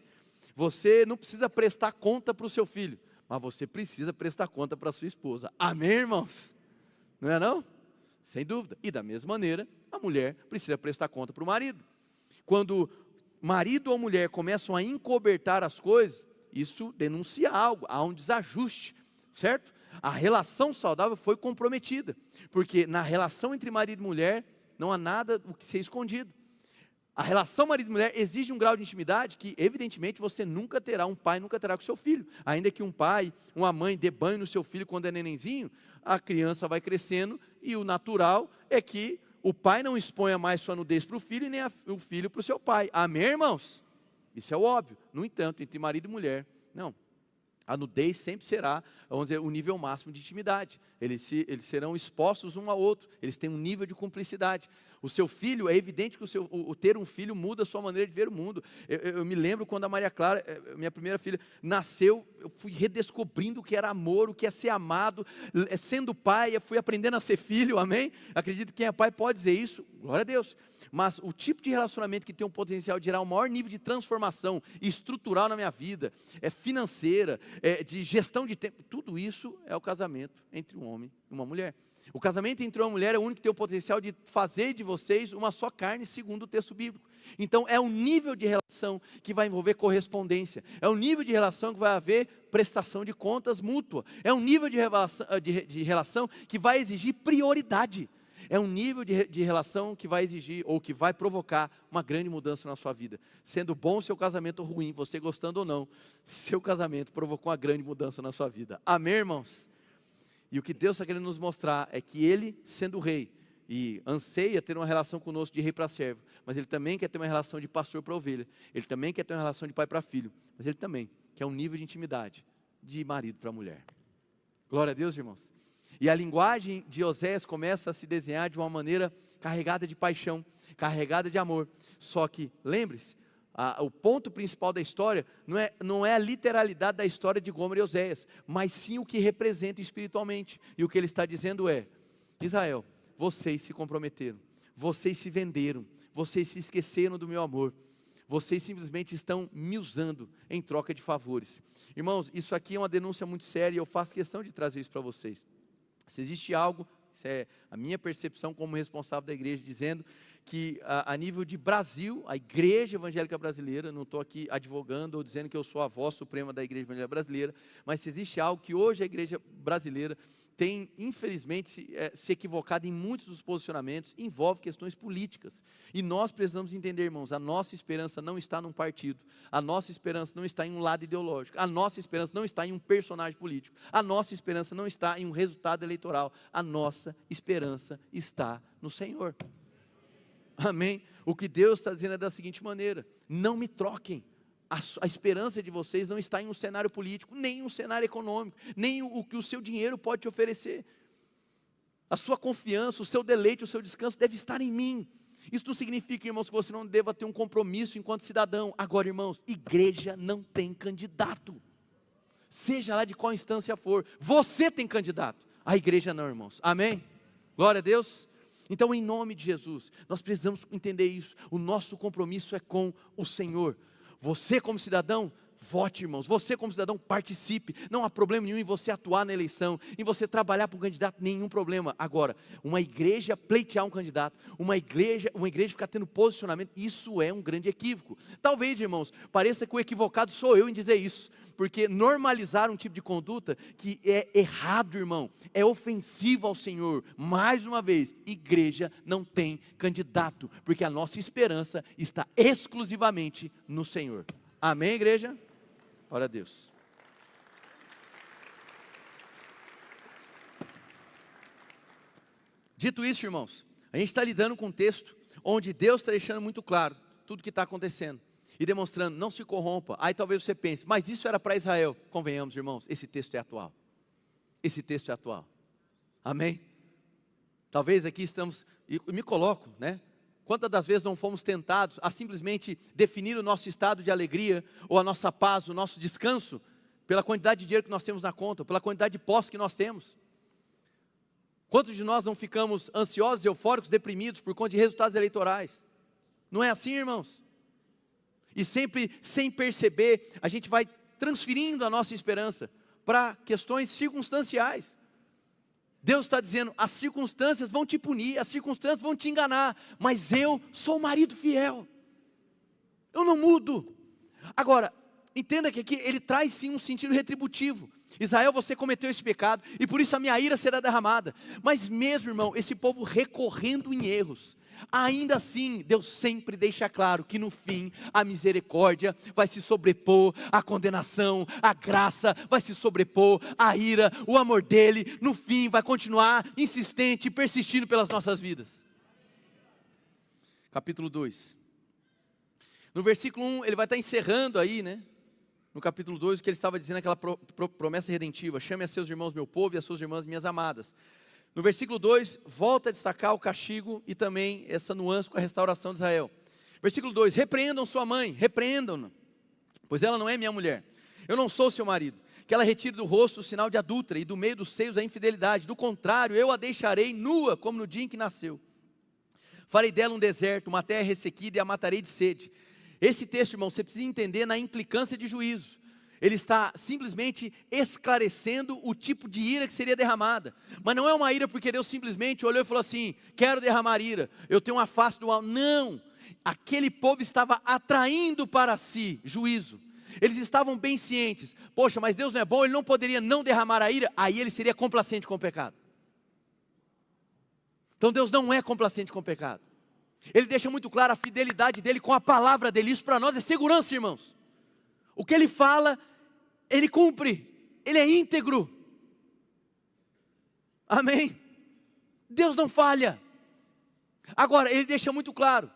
Você não precisa prestar conta para o seu filho, mas você precisa prestar conta para a sua esposa. Amém, irmãos? Não é não? Sem dúvida. E da mesma maneira, a mulher precisa prestar conta para o marido. Quando marido ou mulher começam a encobertar as coisas, isso denuncia algo, há um desajuste, certo? A relação saudável foi comprometida, porque na relação entre marido e mulher não há nada o que ser escondido. A relação marido e mulher exige um grau de intimidade que, evidentemente, você nunca terá, um pai nunca terá com seu filho. Ainda que um pai, uma mãe dê banho no seu filho quando é nenenzinho, a criança vai crescendo e o natural é que o pai não exponha mais sua nudez para o filho e nem o filho para o seu pai. Amém, irmãos? Isso é óbvio. No entanto, entre marido e mulher, não. A nudez sempre será, vamos dizer, o nível máximo de intimidade. Eles serão expostos um ao outro. Eles têm um nível de cumplicidade. O seu filho, é evidente que ter um filho muda a sua maneira de ver o mundo. Eu me lembro quando a Maria Clara, minha primeira filha, nasceu, eu fui redescobrindo o que era amor, o que é ser amado. Sendo pai, eu fui aprendendo a ser filho, amém? Acredito que quem é pai pode dizer isso, glória a Deus. Mas o tipo de relacionamento que tem um potencial de gerar um maior nível de transformação estrutural na minha vida, financeira, de gestão de tempo, tudo isso é o casamento entre um homem e uma mulher. O casamento entre uma mulher é o único que tem o potencial de fazer de vocês uma só carne, segundo o texto bíblico. Então é um nível de relação que vai envolver correspondência, é um nível de relação que vai haver prestação de contas mútua, é um nível de relação que vai exigir prioridade, é um nível de relação que vai exigir ou que vai provocar uma grande mudança na sua vida. Sendo bom seu casamento ou ruim, você gostando ou não, seu casamento provocou uma grande mudança na sua vida. Amém, irmãos? E o que Deus está querendo nos mostrar é que Ele, sendo rei, e anseia ter uma relação conosco de rei para servo, mas Ele também quer ter uma relação de pastor para ovelha, Ele também quer ter uma relação de pai para filho, mas Ele também quer um nível de intimidade de marido para mulher. Glória a Deus, irmãos. E a linguagem de Oséias começa a se desenhar de uma maneira carregada de paixão, carregada de amor. Só que, lembre-se, o ponto principal da história não é a literalidade da história de Gomer e Oséias, mas sim o que representa espiritualmente. E o que ele está dizendo é: Israel, vocês se comprometeram, vocês se venderam, vocês se esqueceram do meu amor, vocês simplesmente estão me usando em troca de favores. Irmãos, isso aqui é uma denúncia muito séria e eu faço questão de trazer isso para vocês. Se existe algo, isso é a minha percepção como responsável da igreja, dizendo que a nível de Brasil, a igreja evangélica brasileira, não estou aqui advogando ou dizendo que eu sou a voz suprema da igreja evangélica brasileira, mas se existe algo que hoje a igreja brasileira tem, infelizmente, se equivocado em muitos dos posicionamentos, envolve questões políticas. E nós precisamos entender, irmãos, a nossa esperança não está num partido, a nossa esperança não está em um lado ideológico, a nossa esperança não está em um personagem político, a nossa esperança não está em um resultado eleitoral, a nossa esperança está no Senhor. Amém? O que Deus está dizendo é da seguinte maneira: não me troquem. A esperança de vocês não está em um cenário político, nem em um cenário econômico, nem o que o seu dinheiro pode te oferecer. A sua confiança, o seu deleite, o seu descanso deve estar em mim. Isso não significa, irmãos, que você não deva ter um compromisso enquanto cidadão. Agora, irmãos, igreja não tem candidato, seja lá de qual instância for. Você tem candidato, a igreja não, irmãos. Amém? Glória a Deus. Então, em nome de Jesus, nós precisamos entender isso. O nosso compromisso é com o Senhor. Você como cidadão, vote, irmãos. Você como cidadão, participe. Não há problema nenhum em você atuar na eleição, em você trabalhar para um candidato, nenhum problema. Agora, uma igreja pleitear um candidato, uma igreja ficar tendo posicionamento, isso é um grande equívoco. Talvez, irmãos, pareça que o equivocado sou eu em dizer isso, porque normalizar um tipo de conduta que é errado, irmão, é ofensivo ao Senhor. Mais uma vez, igreja não tem candidato, porque a nossa esperança está exclusivamente no Senhor. Amém, igreja? Glória a Deus. Dito isso, irmãos, a gente está lidando com um texto onde Deus está deixando muito claro tudo o que está acontecendo e demonstrando: não se corrompa. Aí talvez você pense: mas isso era para Israel. Convenhamos, irmãos, esse texto é atual. Esse texto é atual. Amém? Talvez aqui estamos, e me coloco, né? Quantas das vezes não fomos tentados a simplesmente definir o nosso estado de alegria, ou a nossa paz, o nosso descanso, pela quantidade de dinheiro que nós temos na conta, pela quantidade de posse que nós temos? Quantos de nós não ficamos ansiosos, eufóricos, deprimidos por conta de resultados eleitorais? Não é assim, irmãos? E sempre, sem perceber, a gente vai transferindo a nossa esperança para questões circunstanciais. Deus está dizendo: as circunstâncias vão te punir, as circunstâncias vão te enganar, mas eu sou o marido fiel, eu não mudo. Agora, entenda que aqui ele traz sim um sentido retributivo. Israel, você cometeu esse pecado, e por isso a minha ira será derramada. Mas mesmo, irmão, esse povo recorrendo em erros, ainda assim, Deus sempre deixa claro que no fim, a misericórdia vai se sobrepor à condenação, a graça vai se sobrepor à ira, o amor dele, no fim, vai continuar insistente e persistindo pelas nossas vidas. Capítulo 2. No versículo 1, ele vai estar encerrando aí, né? No capítulo 2, o que ele estava dizendo, aquela promessa redentiva: chame a seus irmãos meu povo e a suas irmãs minhas amadas. No versículo 2, volta a destacar o castigo e também essa nuance com a restauração de Israel. Versículo 2, repreendam sua mãe, repreendam-na, pois ela não é minha mulher, eu não sou seu marido, que ela retire do rosto o sinal de adúltera e do meio dos seios a infidelidade, do contrário, eu a deixarei nua como no dia em que nasceu. Farei dela um deserto, uma terra ressequida e a matarei de sede. Esse texto, irmão, você precisa entender na implicância de juízo. Ele está simplesmente esclarecendo o tipo de ira que seria derramada. Mas não é uma ira porque Deus simplesmente olhou e falou assim: quero derramar ira, eu tenho uma face do mal. Não, aquele povo estava atraindo para si juízo. Eles estavam bem cientes: poxa, mas Deus não é bom, Ele não poderia não derramar a ira, aí Ele seria complacente com o pecado. Então Deus não é complacente com o pecado. Ele deixa muito claro a fidelidade dele com a palavra dele. Isso para nós é segurança, irmãos. O que ele fala, ele cumpre. Ele é íntegro. Amém? Deus não falha. Agora, ele deixa muito claro: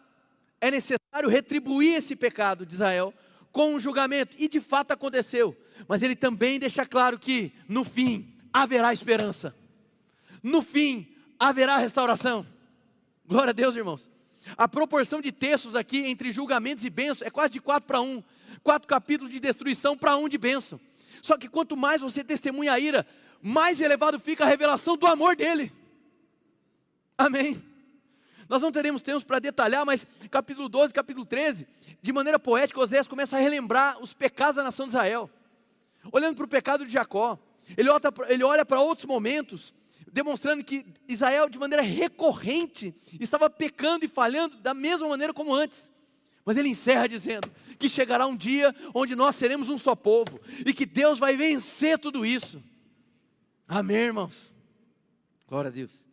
é necessário retribuir esse pecado de Israel com um julgamento. E de fato aconteceu. Mas ele também deixa claro que no fim haverá esperança. No fim haverá restauração. Glória a Deus, irmãos. A proporção de textos aqui entre julgamentos e bênçãos é quase de 4:1. 4 capítulos de destruição para 1 de bênção. Só que quanto mais você testemunha a ira, mais elevado fica a revelação do amor dele. Amém. Nós não teremos tempo para detalhar, mas capítulo 12, capítulo 13, de maneira poética, Oséias começa a relembrar os pecados da nação de Israel. Olhando para o pecado de Jacó, ele olha para outros momentos, demonstrando que Israel, de maneira recorrente, estava pecando e falhando da mesma maneira como antes. Mas ele encerra dizendo que chegará um dia onde nós seremos um só povo, e que Deus vai vencer tudo isso. Amém, irmãos? Glória a Deus.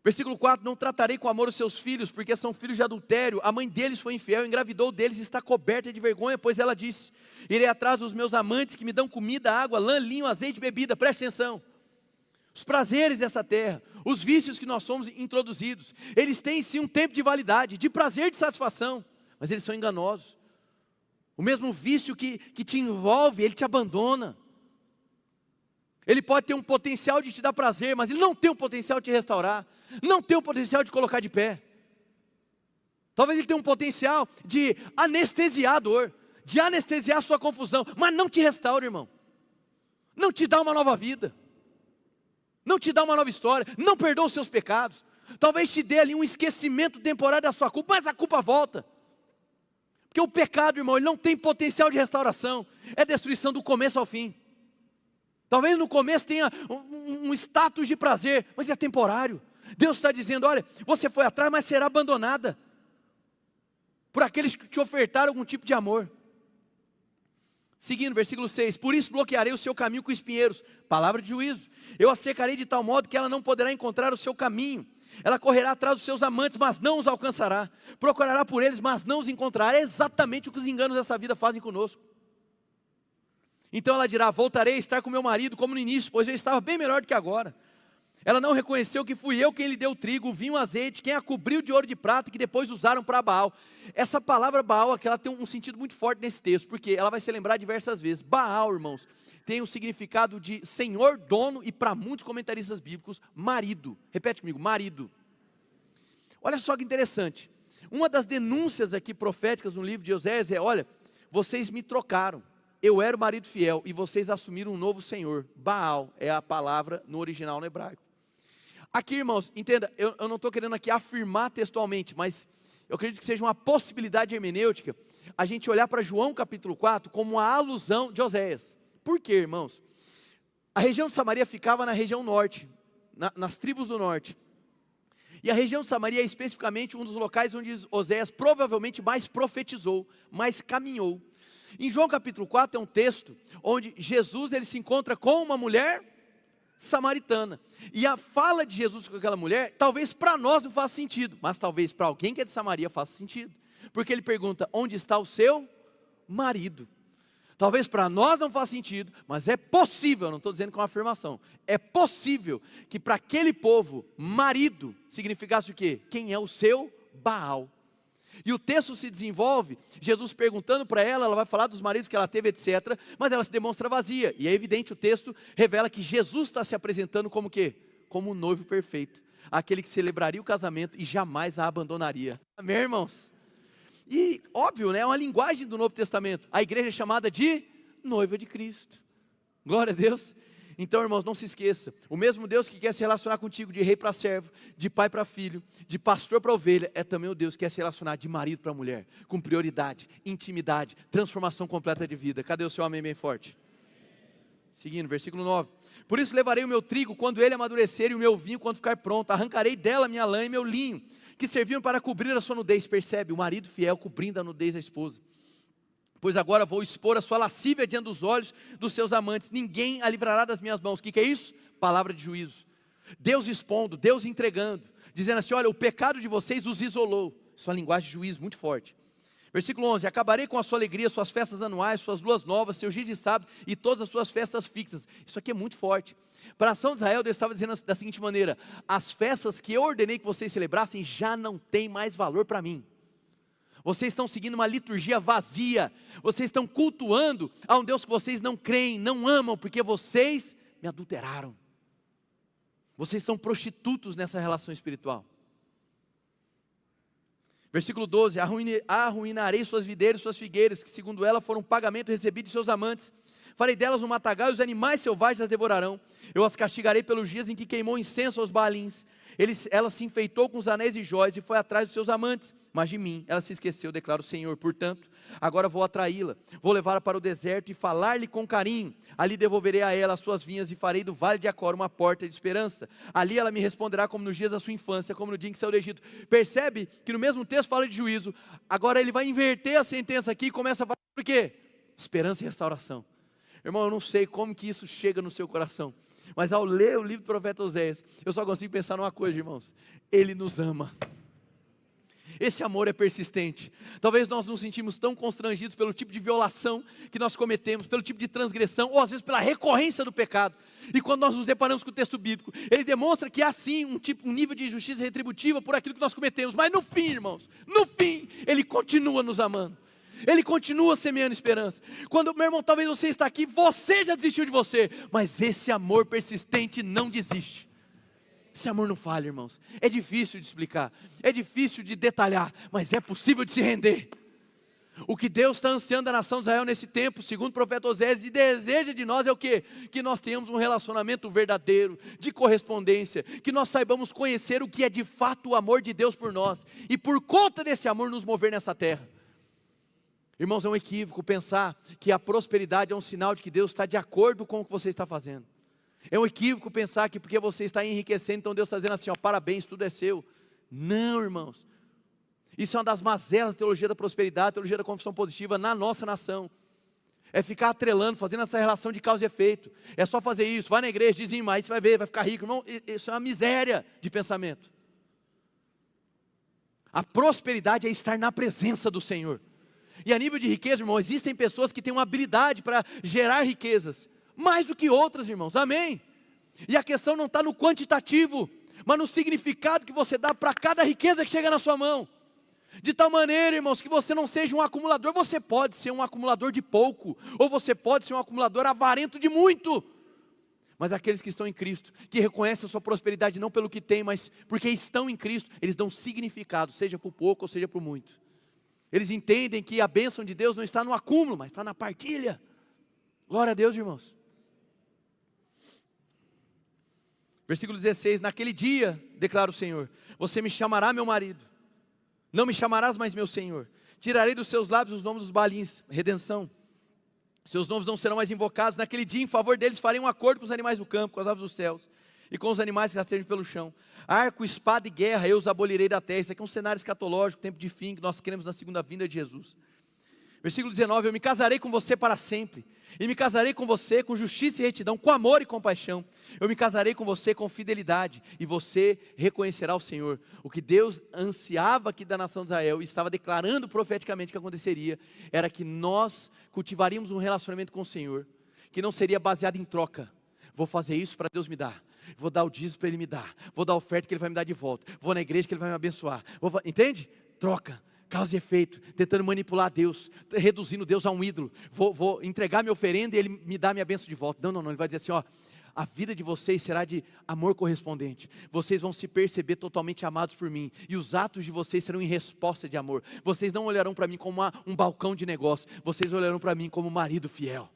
Versículo 4, não tratarei com amor os seus filhos, porque são filhos de adultério, a mãe deles foi infiel, engravidou deles e está coberta de vergonha, pois ela disse: irei atrás dos meus amantes que me dão comida, água, lã, linho, azeite e bebida. Preste atenção. Os prazeres dessa terra, os vícios que nós somos introduzidos, eles têm sim um tempo de validade, de prazer, de satisfação, mas eles são enganosos. O mesmo vício que te envolve, ele te abandona. Ele pode ter um potencial de te dar prazer, mas ele não tem o potencial de te restaurar, não tem o potencial de colocar de pé. Talvez ele tenha um potencial de anestesiar a dor, de anestesiar a sua confusão, mas não te restaura, irmão. Não te dá uma nova vida, não te dá uma nova história, não perdoa os seus pecados. Talvez te dê ali um esquecimento temporário da sua culpa, mas a culpa volta. Porque o pecado, irmão, ele não tem potencial de restauração, é destruição do começo ao fim. Talvez no começo tenha um status de prazer, mas é temporário. Deus está dizendo: olha, você foi atrás, mas será abandonada por aqueles que te ofertaram algum tipo de amor. Seguindo, versículo 6, por isso bloquearei o seu caminho com espinheiros, palavra de juízo. Eu a cercarei de tal modo que ela não poderá encontrar o seu caminho. Ela correrá atrás dos seus amantes, mas não os alcançará. Procurará por eles, mas não os encontrará. É exatamente o que os enganos dessa vida fazem conosco. Então ela dirá: voltarei a estar com meu marido como no início, pois eu estava bem melhor do que agora. Ela não reconheceu que fui eu quem lhe deu o trigo, o vinho, o azeite, quem a cobriu de ouro e de prata, que depois usaram para Baal. Essa palavra Baal aqui, ela tem um sentido muito forte nesse texto, porque ela vai ser lembrada diversas vezes. Baal, irmãos, tem o significado de senhor, dono, e para muitos comentaristas bíblicos, marido. Repete comigo: marido. Olha só que interessante. Uma das denúncias aqui proféticas no livro de Oséias é: olha, vocês me trocaram. Eu era o marido fiel e vocês assumiram um novo senhor. Baal é a palavra no original no hebraico. Aqui, irmãos, entenda, eu não estou querendo aqui afirmar textualmente, mas eu acredito que seja uma possibilidade hermenêutica a gente olhar para João capítulo 4 como uma alusão de Oséias. Por quê, irmãos? A região de Samaria ficava na região norte, nas tribos do norte. E a região de Samaria é especificamente um dos locais onde Oséias provavelmente mais profetizou, mais caminhou. Em João capítulo 4 é um texto onde Jesus ele se encontra com uma mulher samaritana. E a fala de Jesus com aquela mulher, talvez para nós não faça sentido, mas talvez para alguém que é de Samaria faça sentido. Porque ele pergunta, onde está o seu marido? Talvez para nós não faça sentido, mas é possível, eu não estou dizendo que é uma afirmação, é possível que para aquele povo, marido significasse o quê? Quem é o seu Baal. E o texto se desenvolve, Jesus perguntando para ela, ela vai falar dos maridos que ela teve, etc. Mas ela se demonstra vazia, e é evidente, o texto revela que Jesus está se apresentando como o quê? Como um noivo perfeito, aquele que celebraria o casamento e jamais a abandonaria. Amém, irmãos? E óbvio, né, é uma linguagem do Novo Testamento, a igreja é chamada de noiva de Cristo. Glória a Deus. Então, irmãos, não se esqueça, o mesmo Deus que quer se relacionar contigo de rei para servo, de pai para filho, de pastor para ovelha, é também o Deus que quer se relacionar de marido para mulher, com prioridade, intimidade, transformação completa de vida. Cadê o seu amém bem forte? Seguindo, versículo 9. Por isso levarei o meu trigo quando ele amadurecer e o meu vinho quando ficar pronto, arrancarei dela minha lã e meu linho, que serviam para cobrir a sua nudez. Percebe, o marido fiel cobrindo a nudez da esposa. Pois agora vou expor a sua lascívia diante dos olhos dos seus amantes, ninguém a livrará das minhas mãos. O que é isso? Palavra de juízo. Deus expondo, Deus entregando, dizendo assim, olha, o pecado de vocês os isolou. Isso é uma linguagem de juízo muito forte. Versículo 11, acabarei com a sua alegria, suas festas anuais, suas luas novas, seus dias de sábado e todas as suas festas fixas. Isso aqui é muito forte. Para a nação de Israel, Deus estava dizendo da seguinte maneira, as festas que eu ordenei que vocês celebrassem já não têm mais valor para mim. Vocês estão seguindo uma liturgia vazia, vocês estão cultuando a um Deus que vocês não creem, não amam, porque vocês me adulteraram. Vocês são prostitutos nessa relação espiritual. Versículo 12, arruinarei suas videiras e suas figueiras, que segundo ela foram pagamento recebido de seus amantes. Farei delas um matagal e os animais selvagens as devorarão. Eu as castigarei pelos dias em que queimou incenso aos Baalins. Ela se enfeitou com os anéis e jóias e foi atrás dos seus amantes. Mas de mim ela se esqueceu, declara o Senhor. Portanto, agora vou atraí-la, vou levá-la para o deserto e falar-lhe com carinho. Ali devolverei a ela as suas vinhas e farei do vale de Acor uma porta de esperança. Ali ela me responderá como nos dias da sua infância, como no dia em que saiu do Egito. Percebe que no mesmo texto fala de juízo. Agora ele vai inverter a sentença aqui e começa a falar por quê? Esperança e restauração. Irmão, eu não sei como que isso chega no seu coração, mas ao ler o livro do profeta Oséias, eu só consigo pensar numa coisa, irmãos, Ele nos ama. Esse amor é persistente. Talvez nós nos sentimos tão constrangidos pelo tipo de violação que nós cometemos, pelo tipo de transgressão, ou às vezes pela recorrência do pecado. E quando nós nos deparamos com o texto bíblico, ele demonstra que há sim um nível de justiça retributiva por aquilo que nós cometemos, mas no fim, irmãos, no fim, Ele continua nos amando. Ele continua semeando esperança. Quando, meu irmão, talvez você está aqui, você já desistiu de você, mas esse amor persistente não desiste. Esse amor não falha, irmãos. É difícil de explicar, é difícil de detalhar, mas é possível de se render. O que Deus está ansiando da nação de Israel nesse tempo, segundo o profeta Oséias, e deseja de nós é o quê? Que nós tenhamos um relacionamento verdadeiro, de correspondência, que nós saibamos conhecer o que é de fato o amor de Deus por nós, e por conta desse amor nos mover nessa terra. Irmãos, é um equívoco pensar que a prosperidade é um sinal de que Deus está de acordo com o que você está fazendo. É um equívoco pensar que porque você está enriquecendo, então Deus está dizendo assim, ó, parabéns, tudo é seu. Não, irmãos. Isso é uma das mazelas da teologia da prosperidade, teologia da confissão positiva na nossa nação. É ficar atrelando, fazendo essa relação de causa e efeito. É só fazer isso, vai na igreja, dizima, aí você vai ver, vai ficar rico. Irmão, isso é uma miséria de pensamento. A prosperidade é estar na presença do Senhor. E a nível de riqueza, irmão, existem pessoas que têm uma habilidade para gerar riquezas, mais do que outras, irmãos, amém? E a questão não está no quantitativo, mas no significado que você dá para cada riqueza que chega na sua mão. De tal maneira, irmãos, que você não seja um acumulador. Você pode ser um acumulador de pouco, ou você pode ser um acumulador avarento de muito. Mas aqueles que estão em Cristo, que reconhecem a sua prosperidade não pelo que têm, mas porque estão em Cristo, eles dão significado, seja por pouco ou seja por muito. Eles entendem que a bênção de Deus não está no acúmulo, mas está na partilha. Glória a Deus, irmãos. Versículo 16, naquele dia, declara o Senhor, você me chamará meu marido, não me chamarás mais meu Senhor. Tirarei dos seus lábios os nomes dos Baalins, redenção. Seus nomes não serão mais invocados. Naquele dia, em favor deles, farei um acordo com os animais do campo, com as aves dos céus e com os animais que rastejam pelo chão. Arco, espada e guerra, eu os abolirei da terra. Isso aqui é um cenário escatológico, tempo de fim, que nós cremos na segunda vinda de Jesus. Versículo 19, eu me casarei com você para sempre, e me casarei com você com justiça e retidão, com amor e compaixão. Eu me casarei com você com fidelidade, e você reconhecerá o Senhor. O que Deus ansiava aqui da nação de Israel, e estava declarando profeticamente que aconteceria, era que nós cultivaríamos um relacionamento com o Senhor, que não seria baseado em troca. Vou fazer isso para Deus me dar, vou dar o dízimo para Ele me dar, vou dar a oferta que Ele vai me dar de volta, vou na igreja que Ele vai me abençoar, entende? Troca. Causa e efeito, tentando manipular Deus, reduzindo Deus a um ídolo. Vou entregar minha oferenda e Ele me dá minha bênção de volta. Não, Ele vai dizer assim, ó, a vida de vocês será de amor correspondente. Vocês vão se perceber totalmente amados por mim, e os atos de vocês serão em resposta de amor. Vocês não olharão para mim como um balcão de negócio, vocês olharão para mim como um marido fiel.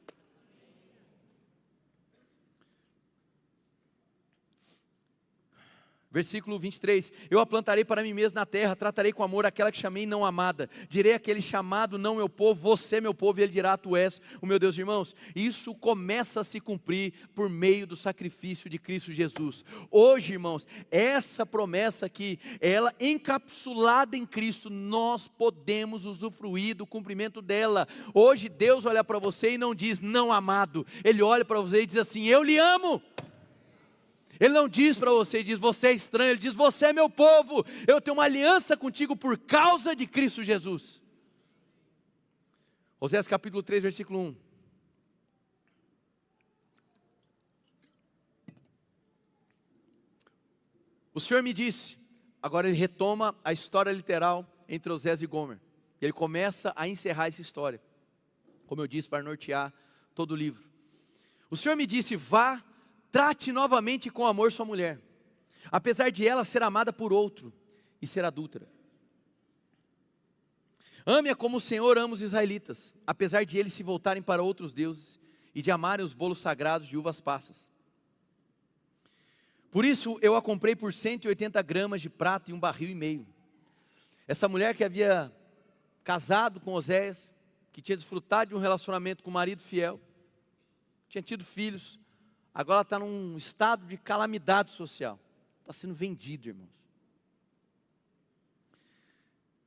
Versículo 23, eu a plantarei para mim mesmo na terra, tratarei com amor aquela que chamei não amada, direi àquele chamado não meu povo, você meu povo, e ele dirá, tu és o meu Deus. Irmãos, isso começa a se cumprir por meio do sacrifício de Cristo Jesus. Hoje, irmãos, essa promessa aqui, ela encapsulada em Cristo, nós podemos usufruir do cumprimento dela. Hoje Deus olha para você e não diz não amado, Ele olha para você e diz assim, eu lhe amo. Ele não diz para você, diz você é estranho, Ele diz você é meu povo, eu tenho uma aliança contigo por causa de Cristo Jesus. Oséias capítulo 3, versículo 1. O Senhor me disse, agora ele retoma a história literal entre Osés e Gomer. Ele começa a encerrar essa história. Como eu disse, vai nortear todo o livro. O Senhor me disse, vá, trate novamente com amor sua mulher, apesar de ela ser amada por outro e ser adúltera. Ame-a como o Senhor ama os israelitas, apesar de eles se voltarem para outros deuses e de amarem os bolos sagrados de uvas passas. Por isso eu a comprei por 180 gramas de prata e 1,5 barril. Essa mulher que havia casado com Oséias, que tinha desfrutado de um relacionamento com o marido fiel, tinha tido filhos, agora ela está num estado de calamidade social. Está sendo vendida, irmãos.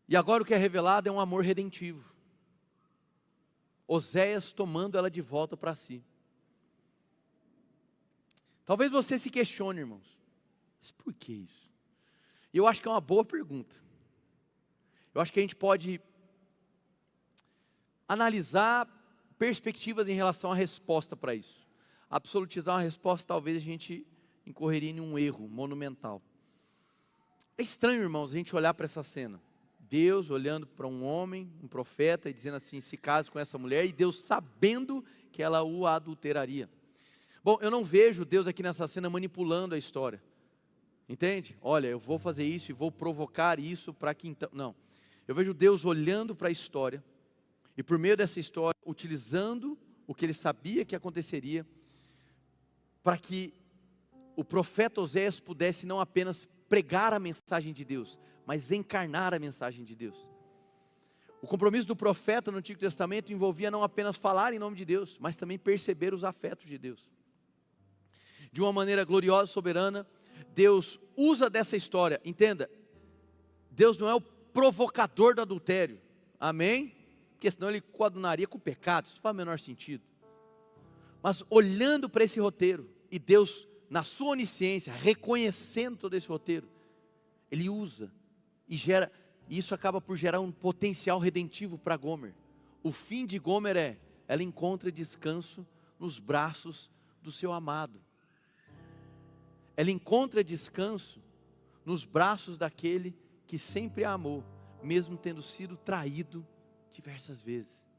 E agora o que é revelado é um amor redentivo. Oséias tomando ela de volta para si. Talvez você se questione, irmãos. Mas por que isso? E eu acho que é uma boa pergunta. Eu acho que a gente pode analisar perspectivas em relação à resposta para isso. Absolutizar uma resposta, talvez a gente incorreria em um erro monumental. É estranho, irmãos, a gente olhar para essa cena. Deus olhando para um homem, um profeta, e dizendo assim, se case com essa mulher, e Deus sabendo que ela o adulteraria. Bom, eu não vejo Deus aqui nessa cena manipulando a história. Entende? Olha, eu vou fazer isso e vou provocar isso para que então... Não. Eu vejo Deus olhando para a história, e por meio dessa história, utilizando o que ele sabia que aconteceria, para que o profeta Oséias pudesse não apenas pregar a mensagem de Deus, mas encarnar a mensagem de Deus. O compromisso do profeta no Antigo Testamento envolvia não apenas falar em nome de Deus, mas também perceber os afetos de Deus. De uma maneira gloriosa e soberana, Deus usa dessa história, entenda, Deus não é o provocador do adultério, amém? Porque senão ele coadunaria com o pecado, isso faz o menor sentido. Mas olhando para esse roteiro, e Deus, na sua onisciência, reconhecendo todo esse roteiro, Ele usa, e isso acaba por gerar um potencial redentivo para Gomer. O fim de Gomer ela encontra descanso nos braços do seu amado. Ela encontra descanso nos braços daquele que sempre a amou, mesmo tendo sido traído diversas vezes.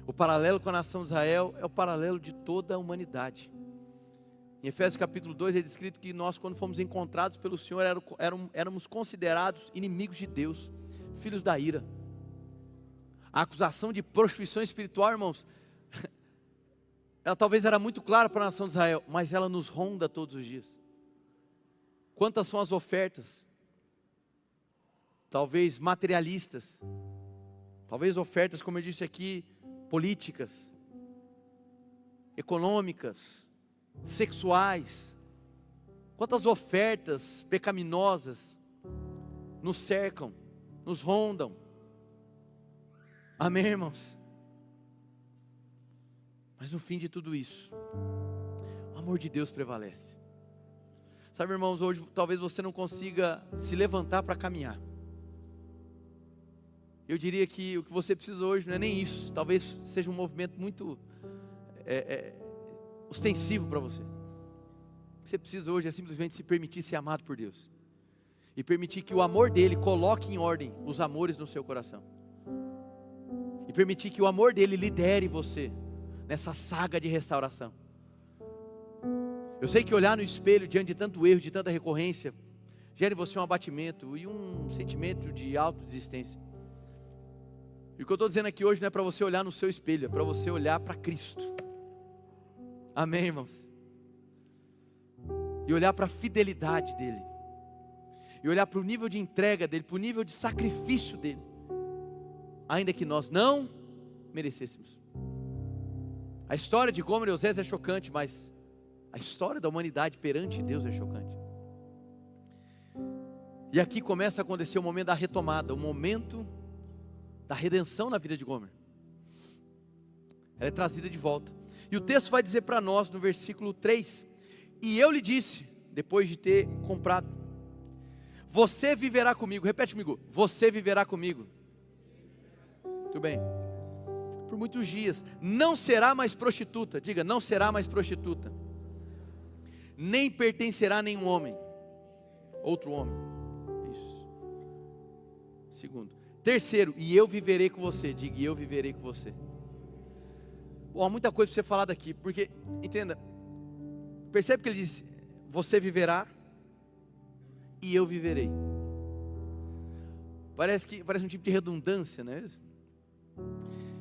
O paralelo com a nação de Israel é o paralelo de toda a humanidade. Em Efésios capítulo 2 é descrito que nós, quando fomos encontrados pelo Senhor, éramos considerados inimigos de Deus, filhos da ira. A acusação de prostituição espiritual, irmãos, ela talvez era muito clara para a nação de Israel, mas ela nos ronda todos os dias. Quantas são as ofertas? Talvez materialistas, talvez ofertas, como eu disse aqui, políticas, econômicas, sexuais. Quantas ofertas pecaminosas nos cercam, nos rondam. Amém, irmãos? Mas no fim de tudo isso, o amor de Deus prevalece. Sabe, irmãos, hoje talvez você não consiga se levantar para caminhar. Eu diria que o que você precisa hoje não é nem isso. Talvez seja um movimento muito ostensivo para você. O que você precisa hoje é simplesmente se permitir ser amado por Deus. E permitir que o amor dele coloque em ordem os amores no seu coração. E permitir que o amor dele lidere você nessa saga de restauração. Eu sei que olhar no espelho diante de tanto erro, de tanta recorrência, gera em você um abatimento e um sentimento de autodesistência. E o que eu estou dizendo aqui hoje não é para você olhar no seu espelho, é para você olhar para Cristo. Amém, irmãos? E olhar para a fidelidade dEle. E olhar para o nível de entrega dEle, para o nível de sacrifício dEle. Ainda que nós não merecêssemos. A história de Gomer e Osés é chocante, mas a história da humanidade perante Deus é chocante. E aqui começa a acontecer o momento da retomada, o momento da redenção na vida de Gomer. Ela é trazida de volta. E o texto vai dizer para nós no versículo 3: e eu lhe disse, depois de ter comprado, você viverá comigo. Repete comigo: você viverá comigo. Muito bem. Por muitos dias. Não será mais prostituta. Diga: não será mais prostituta. Nem pertencerá a nenhum homem. Outro homem. Isso. Segundo. Terceiro, e eu viverei com você. Diga: e eu viverei com você. Bom, há muita coisa para você falar daqui, porque, entenda, percebe que ele diz: você viverá e eu viverei. Parece um tipo de redundância, não é isso?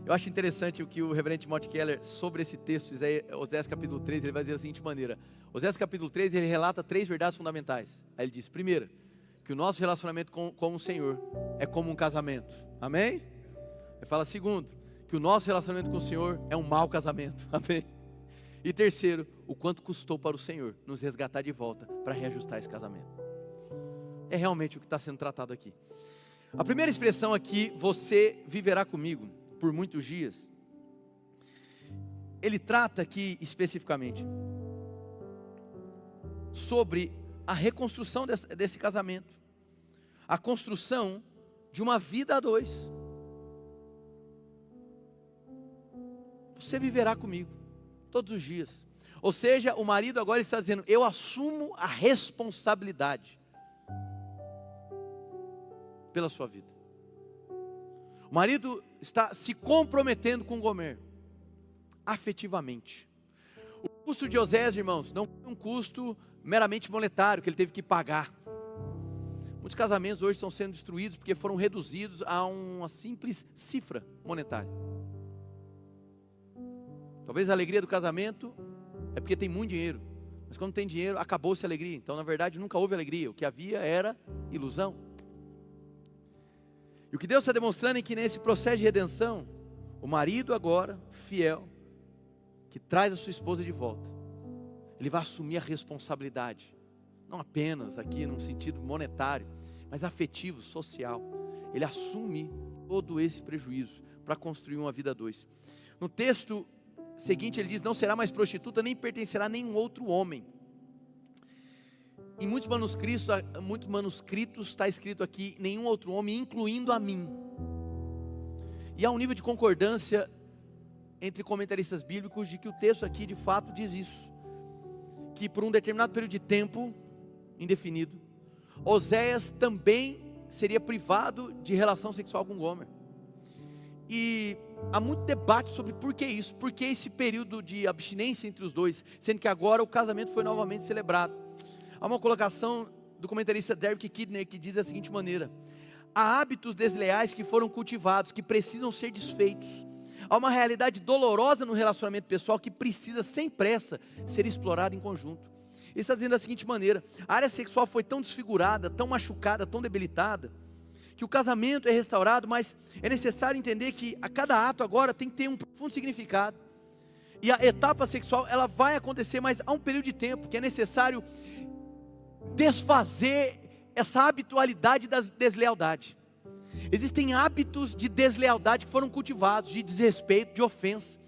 Eu acho interessante o que o reverendo Timothy Keller, sobre esse texto, Osés capítulo 3, ele vai dizer da seguinte maneira. Osés capítulo 3, ele relata 3 verdades fundamentais. Aí ele diz: primeiro, que o nosso relacionamento com o Senhor é como um casamento. Amém? Ele fala: segundo, que o nosso relacionamento com o Senhor é um mau casamento. Amém? E terceiro, o quanto custou para o Senhor nos resgatar de volta para reajustar esse casamento. É realmente o que está sendo tratado aqui. A primeira expressão aqui: você viverá comigo por muitos dias. Ele trata aqui especificamente sobre a reconstrução desse casamento, a construção de uma vida a dois. Você viverá comigo todos os dias. Ou seja, o marido agora está dizendo: eu assumo a responsabilidade pela sua vida. O marido está se comprometendo com Gomer afetivamente. O custo de Osés, irmãos, não foi um custo meramente monetário que ele teve que pagar. Muitos casamentos hoje estão sendo destruídos porque foram reduzidos a uma simples cifra monetária. Talvez a alegria do casamento é porque tem muito dinheiro, mas quando tem dinheiro acabou-se a alegria. Então, na verdade, nunca houve alegria. O que havia era ilusão. E o que Deus está demonstrando é que nesse processo de redenção, o marido agora, fiel, que traz a sua esposa de volta, ele vai assumir a responsabilidade, não apenas aqui num sentido monetário, mas afetivo, social. Ele assume todo esse prejuízo para construir uma vida a dois. No texto seguinte ele diz: não será mais prostituta, nem pertencerá a nenhum outro homem. Em muitos manuscritos está escrito aqui: nenhum outro homem, incluindo a mim. E há um nível de concordância entre comentaristas bíblicos de que o texto aqui de fato diz isso, que por um determinado período de tempo indefinido, Oséias também seria privado de relação sexual com Gomer. E há muito debate sobre por que isso, por que esse período de abstinência entre os dois, sendo que agora o casamento foi novamente celebrado. Há uma colocação do comentarista Derek Kidner que diz da seguinte maneira: há hábitos desleais que foram cultivados, que precisam ser desfeitos. Há uma realidade dolorosa no relacionamento pessoal que precisa, sem pressa, ser explorada em conjunto. Ele está dizendo da seguinte maneira: a área sexual foi tão desfigurada, tão machucada, tão debilitada, que o casamento é restaurado, mas é necessário entender que a cada ato agora tem que ter um profundo significado. E a etapa sexual, ela vai acontecer, mas há um período de tempo que é necessário desfazer essa habitualidade da deslealdade. Existem hábitos de deslealdade que foram cultivados, de desrespeito, de ofensa.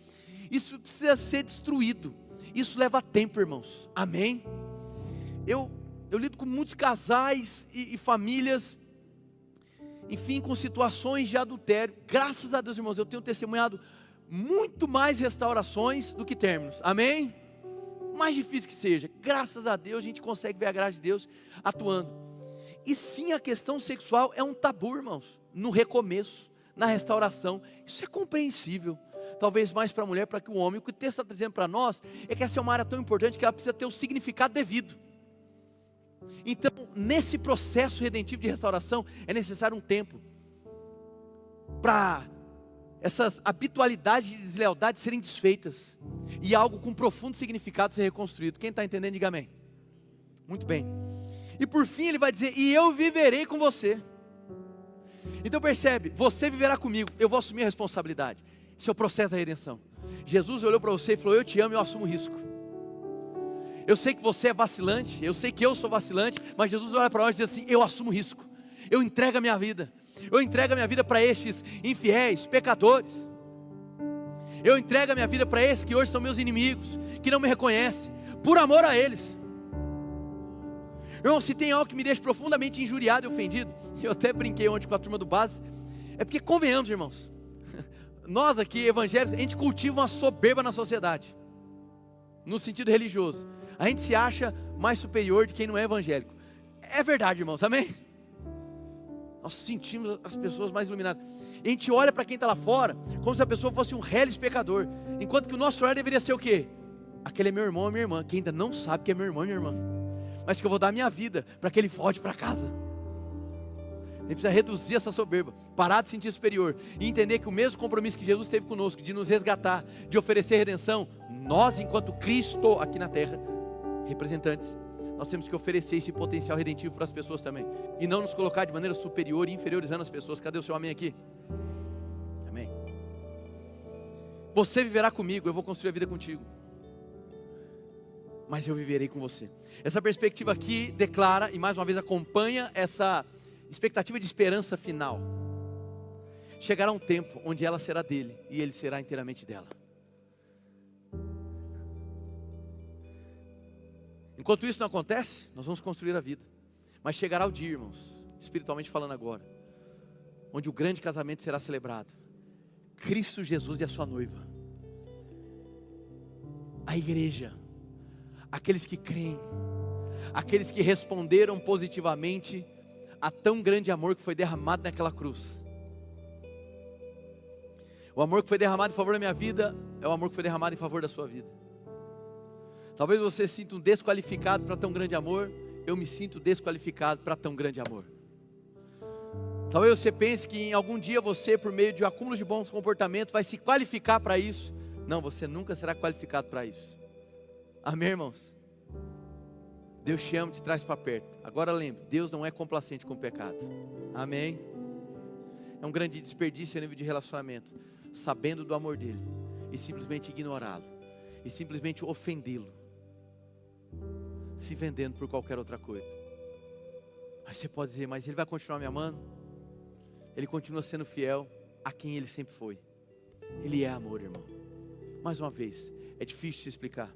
Isso precisa ser destruído. Isso leva tempo, irmãos. Amém? Eu lido com muitos casais e famílias, enfim, com situações de adultério. Graças a Deus, irmãos, eu tenho testemunhado muito mais restaurações do que términos. Amém? Mais difícil que seja, graças a Deus a gente consegue ver a graça de Deus atuando. E sim, a questão sexual é um tabu, irmãos, no recomeço, na restauração. Isso é compreensível, talvez mais para a mulher, para que o homem. O que o texto está dizendo para nós é que essa é uma área tão importante que ela precisa ter o significado devido. Então, nesse processo redentivo de restauração, é necessário um tempo para essas habitualidades de deslealdade serem desfeitas e algo com profundo significado ser reconstruído. Quem está entendendo, diga amém. Muito bem. E por fim ele vai dizer: e eu viverei com você. Então percebe, você viverá comigo, eu vou assumir a responsabilidade. Esse é o processo da redenção. Jesus olhou para você e falou: eu te amo e eu assumo o risco. Eu sei que você é vacilante, eu sei que eu sou vacilante, mas Jesus olha para nós e diz assim: eu assumo o risco, eu entrego a minha vida. Eu entrego a minha vida para estes infiéis, pecadores. Eu entrego a minha vida para esses que hoje são meus inimigos, que não me reconhecem, por amor a eles. Irmão, se tem algo que me deixa profundamente injuriado e ofendido, eu até brinquei ontem com a turma do base, é porque convenhamos, irmãos, nós aqui evangélicos, a gente cultiva uma soberba na sociedade, no sentido religioso. A gente se acha mais superior de quem não é evangélico. É verdade, irmãos, amém? Nós sentimos as pessoas mais iluminadas. E a gente olha para quem está lá fora como se a pessoa fosse um reles pecador, enquanto que o nosso olhar deveria ser o quê? Aquele é meu irmão ou minha irmã, que ainda não sabe que é meu irmão e minha irmã, mas que eu vou dar a minha vida para que ele volte para casa. A gente precisa reduzir essa soberba, parar de sentir superior e entender que o mesmo compromisso que Jesus teve conosco, de nos resgatar, de oferecer redenção, nós, enquanto Cristo aqui na terra, representantes, nós temos que oferecer esse potencial redentivo para as pessoas também, e não nos colocar de maneira superior e inferiorizando as pessoas. Cadê o seu amém aqui? Amém. Você viverá comigo, eu vou construir a vida contigo, mas eu viverei com você. Essa perspectiva aqui declara, e mais uma vez acompanha essa expectativa de esperança final. Chegará um tempo onde ela será dele, e ele será inteiramente dela. Enquanto isso não acontece, nós vamos construir a vida. Mas chegará o dia, irmãos, espiritualmente falando agora, onde o grande casamento será celebrado. Cristo Jesus e a sua noiva, a igreja, aqueles que creem, aqueles que responderam positivamente a tão grande amor que foi derramado naquela cruz. O amor que foi derramado em favor da minha vida é o amor que foi derramado em favor da sua vida. Talvez você se sinta um desqualificado para tão grande amor. Eu me sinto desqualificado para tão grande amor. Talvez você pense que em algum dia você, por meio de um acúmulo de bons comportamentos, vai se qualificar para isso. Não, você nunca será qualificado para isso. Amém, irmãos? Deus te ama e te traz para perto. Agora lembre, Deus não é complacente com o pecado. Amém? É um grande desperdício a nível de relacionamento, sabendo do amor dele e simplesmente ignorá-lo, e simplesmente ofendê-lo, se vendendo por qualquer outra coisa. Aí você pode dizer: mas ele vai continuar me amando? Ele continua sendo fiel a quem ele sempre foi. Ele é amor, irmão. Mais uma vez, é difícil de se explicar,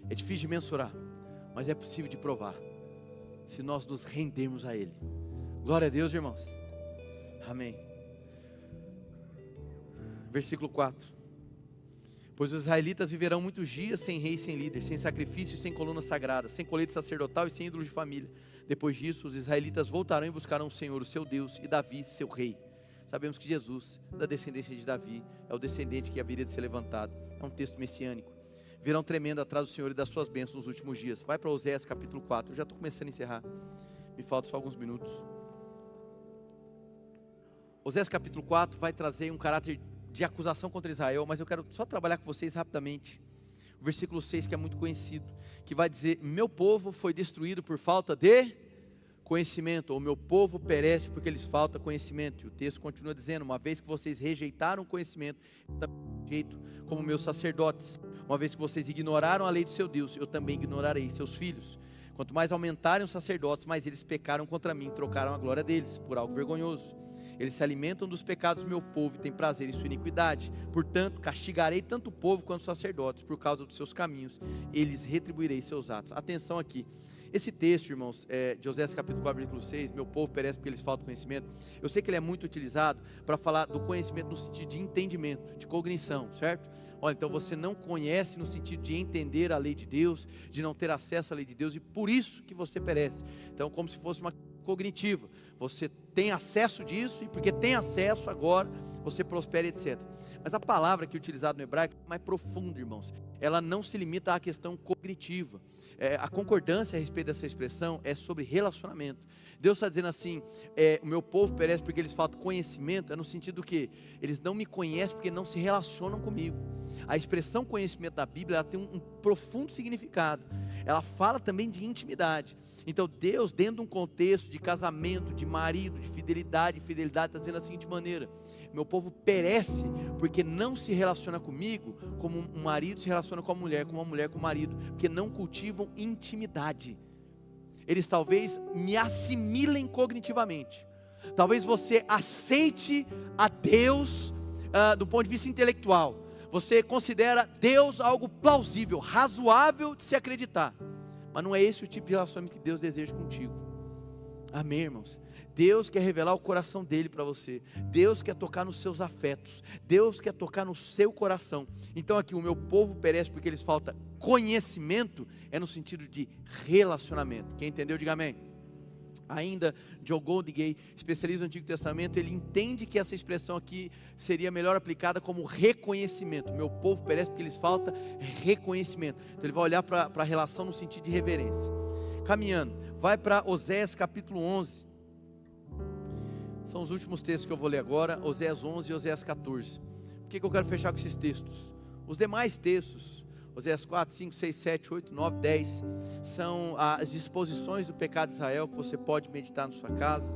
é difícil de mensurar, mas é possível de provar, se nós nos rendermos a ele. Glória a Deus, irmãos. Amém. Versículo 4. Pois os israelitas viverão muitos dias sem rei e sem líder, sem sacrifício e sem coluna sagrada, sem colete sacerdotal e sem ídolo de família. Depois disso, os israelitas voltarão e buscarão o Senhor, o seu Deus, e Davi, seu rei. Sabemos que Jesus, da descendência de Davi, é o descendente que haveria de ser levantado. É um texto messiânico. Virão tremendo atrás do Senhor e das suas bênçãos nos últimos dias. Vai para Oséias capítulo 4. Eu já estou começando a encerrar, me faltam só alguns minutos. Oséias capítulo 4 vai trazer um caráter de acusação contra Israel, mas eu quero só trabalhar com vocês rapidamente o versículo 6, que é muito conhecido, que vai dizer: meu povo foi destruído por falta de conhecimento, ou meu povo perece porque lhes falta conhecimento. E o texto continua dizendo: uma vez que vocês rejeitaram o conhecimento, jeito como meus sacerdotes, uma vez que vocês ignoraram a lei do seu Deus, eu também ignorarei seus filhos. Quanto mais aumentarem os sacerdotes, mais eles pecaram contra mim, trocaram a glória deles por algo vergonhoso. Eles se alimentam dos pecados do meu povo e têm prazer em sua iniquidade. Portanto, castigarei tanto o povo quanto os sacerdotes por causa dos seus caminhos. Eles retribuirei seus atos. Atenção aqui. Esse texto, irmãos, de Oséias capítulo 4, versículo 6, meu povo perece porque eles faltam conhecimento. Eu sei que ele é muito utilizado para falar do conhecimento no sentido de entendimento, de cognição, certo? Olha, então você não conhece no sentido de entender a lei de Deus, de não ter acesso à lei de Deus, e por isso que você perece. Então, como se fosse uma cognitiva, você tem acesso disso, e porque tem acesso agora, você prospera, etc. Mas a palavra que é utilizada no hebraico é mais profunda, irmãos. Ela não se limita à questão cognitiva. A concordância a respeito dessa expressão é sobre relacionamento. Deus está dizendo assim, o meu povo perece porque eles faltam conhecimento, é no sentido que eles não me conhecem porque não se relacionam comigo. A expressão conhecimento da Bíblia, ela tem um profundo significado. Ela fala também de intimidade. Então Deus, dentro de um contexto de casamento, de marido, de fidelidade, infidelidade, está dizendo da seguinte maneira: meu povo perece porque não se relaciona comigo como um marido se relaciona com a mulher, como uma mulher com o marido, porque não cultivam intimidade. Eles talvez me assimilem cognitivamente, talvez você aceite a Deus do ponto de vista intelectual, você considera Deus algo plausível, razoável de se acreditar, mas não é esse o tipo de relacionamento que Deus deseja contigo. Amém, irmãos? Deus quer revelar o coração dele para você. Deus quer tocar nos seus afetos. Deus quer tocar no seu coração. Então aqui, o meu povo perece porque eles faltam conhecimento, é no sentido de relacionamento. Quem entendeu, diga amém. Ainda, John Goldingay, especialista no Antigo Testamento, ele entende que essa expressão aqui seria melhor aplicada como reconhecimento. Meu povo perece porque eles faltam reconhecimento. Então ele vai olhar para a relação no sentido de reverência. Caminhando, vai para Oséias capítulo 11. São os últimos textos que eu vou ler agora, Oséias 11 e Oséias 14. Por que eu quero fechar com esses textos? Os demais textos, Oséias 4, 5, 6, 7, 8, 9, 10, são as disposições do pecado de Israel que você pode meditar na sua casa.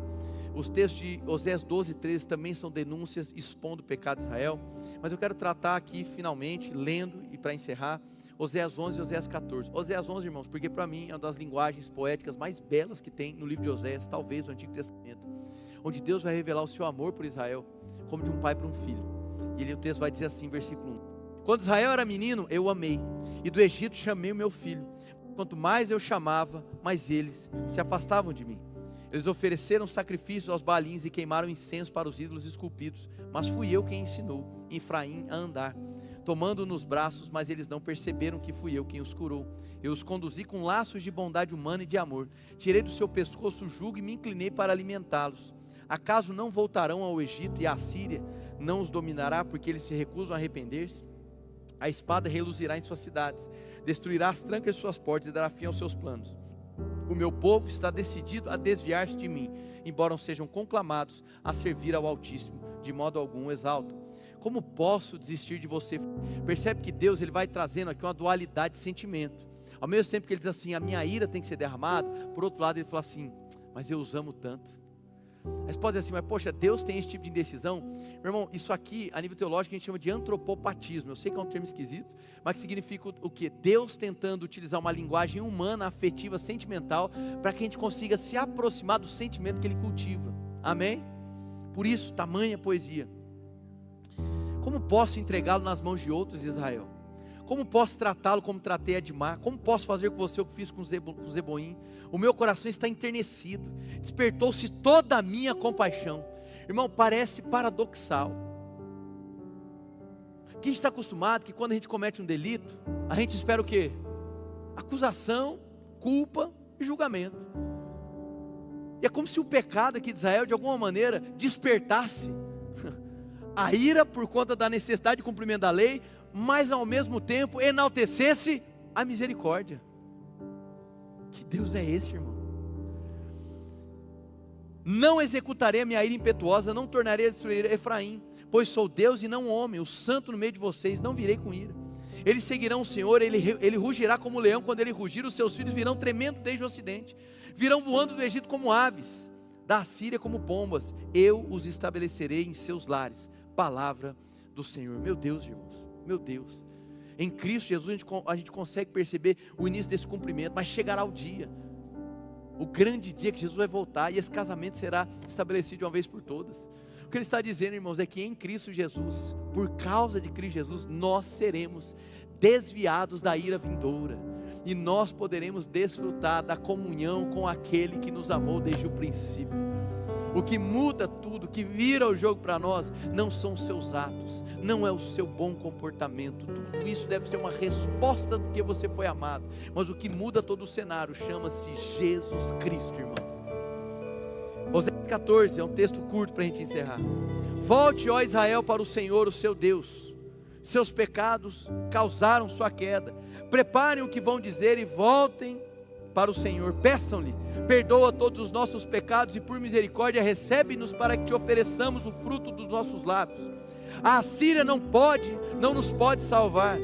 Os textos de Oséias 12 e 13 também são denúncias expondo o pecado de Israel. Mas eu quero tratar aqui finalmente, lendo e para encerrar, Oséias 11 e Oséias 14. Oséias 11, irmãos, porque para mim é uma das linguagens poéticas mais belas que tem no livro de Oséias, talvez no Antigo Testamento, onde Deus vai revelar o seu amor por Israel, como de um pai para um filho. E o texto vai dizer assim, versículo 1. Quando Israel era menino, eu o amei, e do Egito chamei o meu filho. Quanto mais eu chamava, mais eles se afastavam de mim. Eles ofereceram sacrifícios aos Baalins e queimaram incenso para os ídolos esculpidos. Mas fui eu quem ensinou Efraim a andar, tomando-o nos braços, mas eles não perceberam que fui eu quem os curou. Eu os conduzi com laços de bondade humana e de amor. Tirei do seu pescoço o jugo e me inclinei para alimentá-los. Acaso não voltarão ao Egito e a Síria não os dominará, porque eles se recusam a arrepender-se? A espada reluzirá em suas cidades, destruirá as trancas de suas portas e dará fim aos seus planos. O meu povo está decidido a desviar-se de mim, embora não sejam conclamados a servir ao Altíssimo, de modo algum o exaltam. Como posso desistir de você? Percebe que Deus ele vai trazendo aqui uma dualidade de sentimento. Ao mesmo tempo que ele diz assim, a minha ira tem que ser derramada, por outro lado ele fala assim, mas eu os amo tanto. Mas pode dizer assim, mas poxa, Deus tem esse tipo de indecisão? Meu irmão, isso aqui, a nível teológico, a gente chama de antropopatismo. Eu sei que é um termo esquisito, mas que significa o quê? Deus tentando utilizar uma linguagem humana, afetiva, sentimental, para que a gente consiga se aproximar do sentimento que Ele cultiva. Amém? Por isso, tamanha poesia. Como posso entregá-lo nas mãos de outros, Israel? Como posso tratá-lo como tratei Admar? Como posso fazer com você o que fiz com Zeboim? O meu coração está enternecido, despertou-se toda a minha compaixão. Irmão, parece paradoxal. Que a gente está acostumado que quando a gente comete um delito, a gente espera o quê? Acusação, culpa e julgamento. E é como se o pecado aqui de Israel, de alguma maneira, despertasse a ira por conta da necessidade de cumprimento da lei, mas ao mesmo tempo enaltecesse a misericórdia. Que Deus é esse, irmão? Não executarei a minha ira impetuosa, não tornarei a destruir Efraim, pois sou Deus e não homem, o santo no meio de vocês, não virei com ira. Eles seguirão o Senhor, ele rugirá como leão, quando ele rugir, os seus filhos virão tremendo desde o ocidente, virão voando do Egito como aves, da Síria como pombas, eu os estabelecerei em seus lares. Palavra do Senhor. Meu Deus, irmãos, meu Deus, em Cristo Jesus a gente consegue perceber o início desse cumprimento, mas chegará o dia, o grande dia que Jesus vai voltar, e esse casamento será estabelecido de uma vez por todas. O que ele está dizendo, irmãos, é que em Cristo Jesus, por causa de Cristo Jesus, nós seremos desviados da ira vindoura, e nós poderemos desfrutar da comunhão com aquele que nos amou desde o princípio. O que muda tudo, o que vira o jogo para nós, não são os seus atos, não é o seu bom comportamento, tudo isso deve ser uma resposta do que você foi amado, mas o que muda todo o cenário chama-se Jesus Cristo, irmão. Oséias 14, é um texto curto para a gente encerrar. Volte, ó Israel, para o Senhor, o seu Deus, seus pecados causaram sua queda, preparem o que vão dizer e voltem para o Senhor, peçam-lhe, perdoa todos os nossos pecados e por misericórdia recebe-nos para que te ofereçamos o fruto dos nossos lábios. A Assíria não nos pode salvar,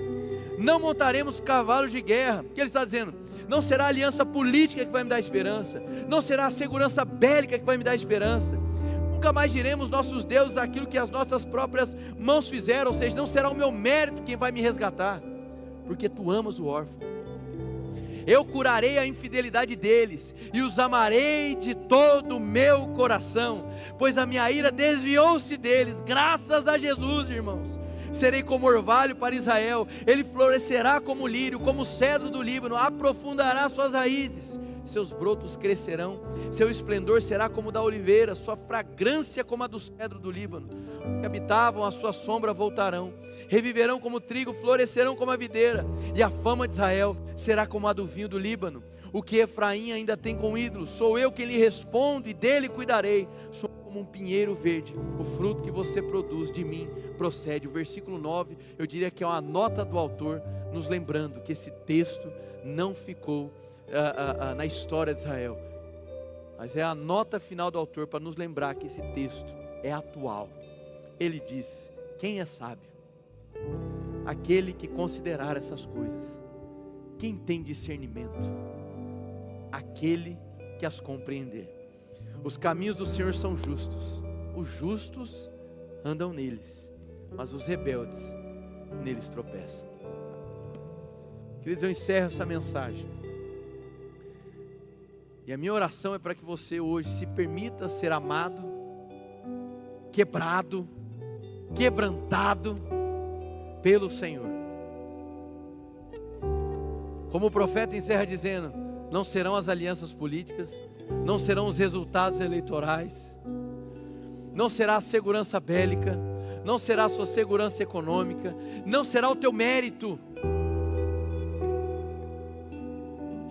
não montaremos cavalos de guerra. O que ele está dizendo? Não será a aliança política que vai me dar esperança, não será a segurança bélica que vai me dar esperança, nunca mais diremos nossos deuses aquilo que as nossas próprias mãos fizeram, ou seja, não será o meu mérito quem vai me resgatar, porque tu amas o órfão. Eu curarei a infidelidade deles e os amarei de todo o meu coração, pois a minha ira desviou-se deles. Graças a Jesus, irmãos. Serei como orvalho para Israel, ele florescerá como lírio, como cedro do Líbano, aprofundará suas raízes, seus brotos crescerão, seu esplendor será como o da oliveira, sua fragrância como a do cedro do Líbano. Os que habitavam a sua sombra voltarão, reviverão como trigo, florescerão como a videira, e a fama de Israel será como a do vinho do Líbano. O que Efraim ainda tem com ídolos, sou eu quem lhe respondo e dele cuidarei. Sou como um pinheiro verde, o fruto que você produz de mim procede. O versículo 9, eu diria que é uma nota do autor, nos lembrando que esse texto não ficou na história de Israel, mas é a nota final do autor para nos lembrar que esse texto é atual. Ele diz: quem é sábio? Aquele que considerar essas coisas. Quem tem discernimento? Aquele que as compreender. Os caminhos do Senhor são justos, os justos andam neles, mas os rebeldes neles tropeçam. Queridos, eu encerro essa mensagem, e a minha oração é para que você hoje se permita ser amado, quebrado, quebrantado pelo Senhor. Como o profeta encerra dizendo: não serão as alianças políticas, não serão os resultados eleitorais, não será a segurança bélica, não será a sua segurança econômica, não será o teu mérito.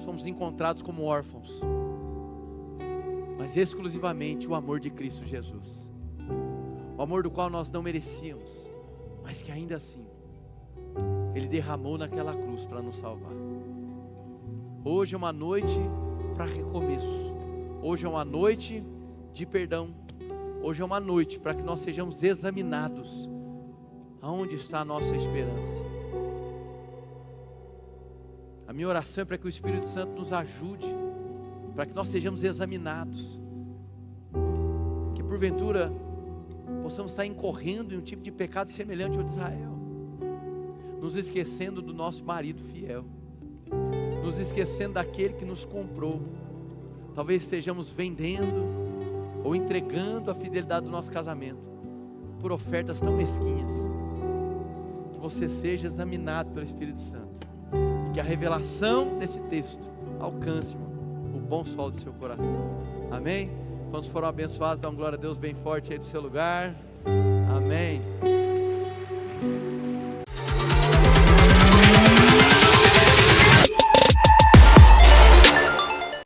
Somos encontrados como órfãos, mas exclusivamente o amor de Cristo Jesus, o amor do qual nós não merecíamos, mas que ainda assim Ele derramou naquela cruz para nos salvar. Hoje é uma noite para recomeço, hoje é uma noite de perdão, hoje é uma noite para que nós sejamos examinados, aonde está a nossa esperança. A minha oração é para que o Espírito Santo nos ajude, para que nós sejamos examinados, que porventura possamos estar incorrendo em um tipo de pecado semelhante ao de Israel, nos esquecendo do nosso marido fiel, nos esquecendo daquele que nos comprou. Talvez estejamos vendendo ou entregando a fidelidade do nosso casamento por ofertas tão mesquinhas. Que você seja examinado pelo Espírito Santo, e que a revelação desse texto alcance, irmão, o bom sol do seu coração. Amém? Quantos foram abençoados, dá uma glória a Deus bem forte aí do seu lugar. Amém.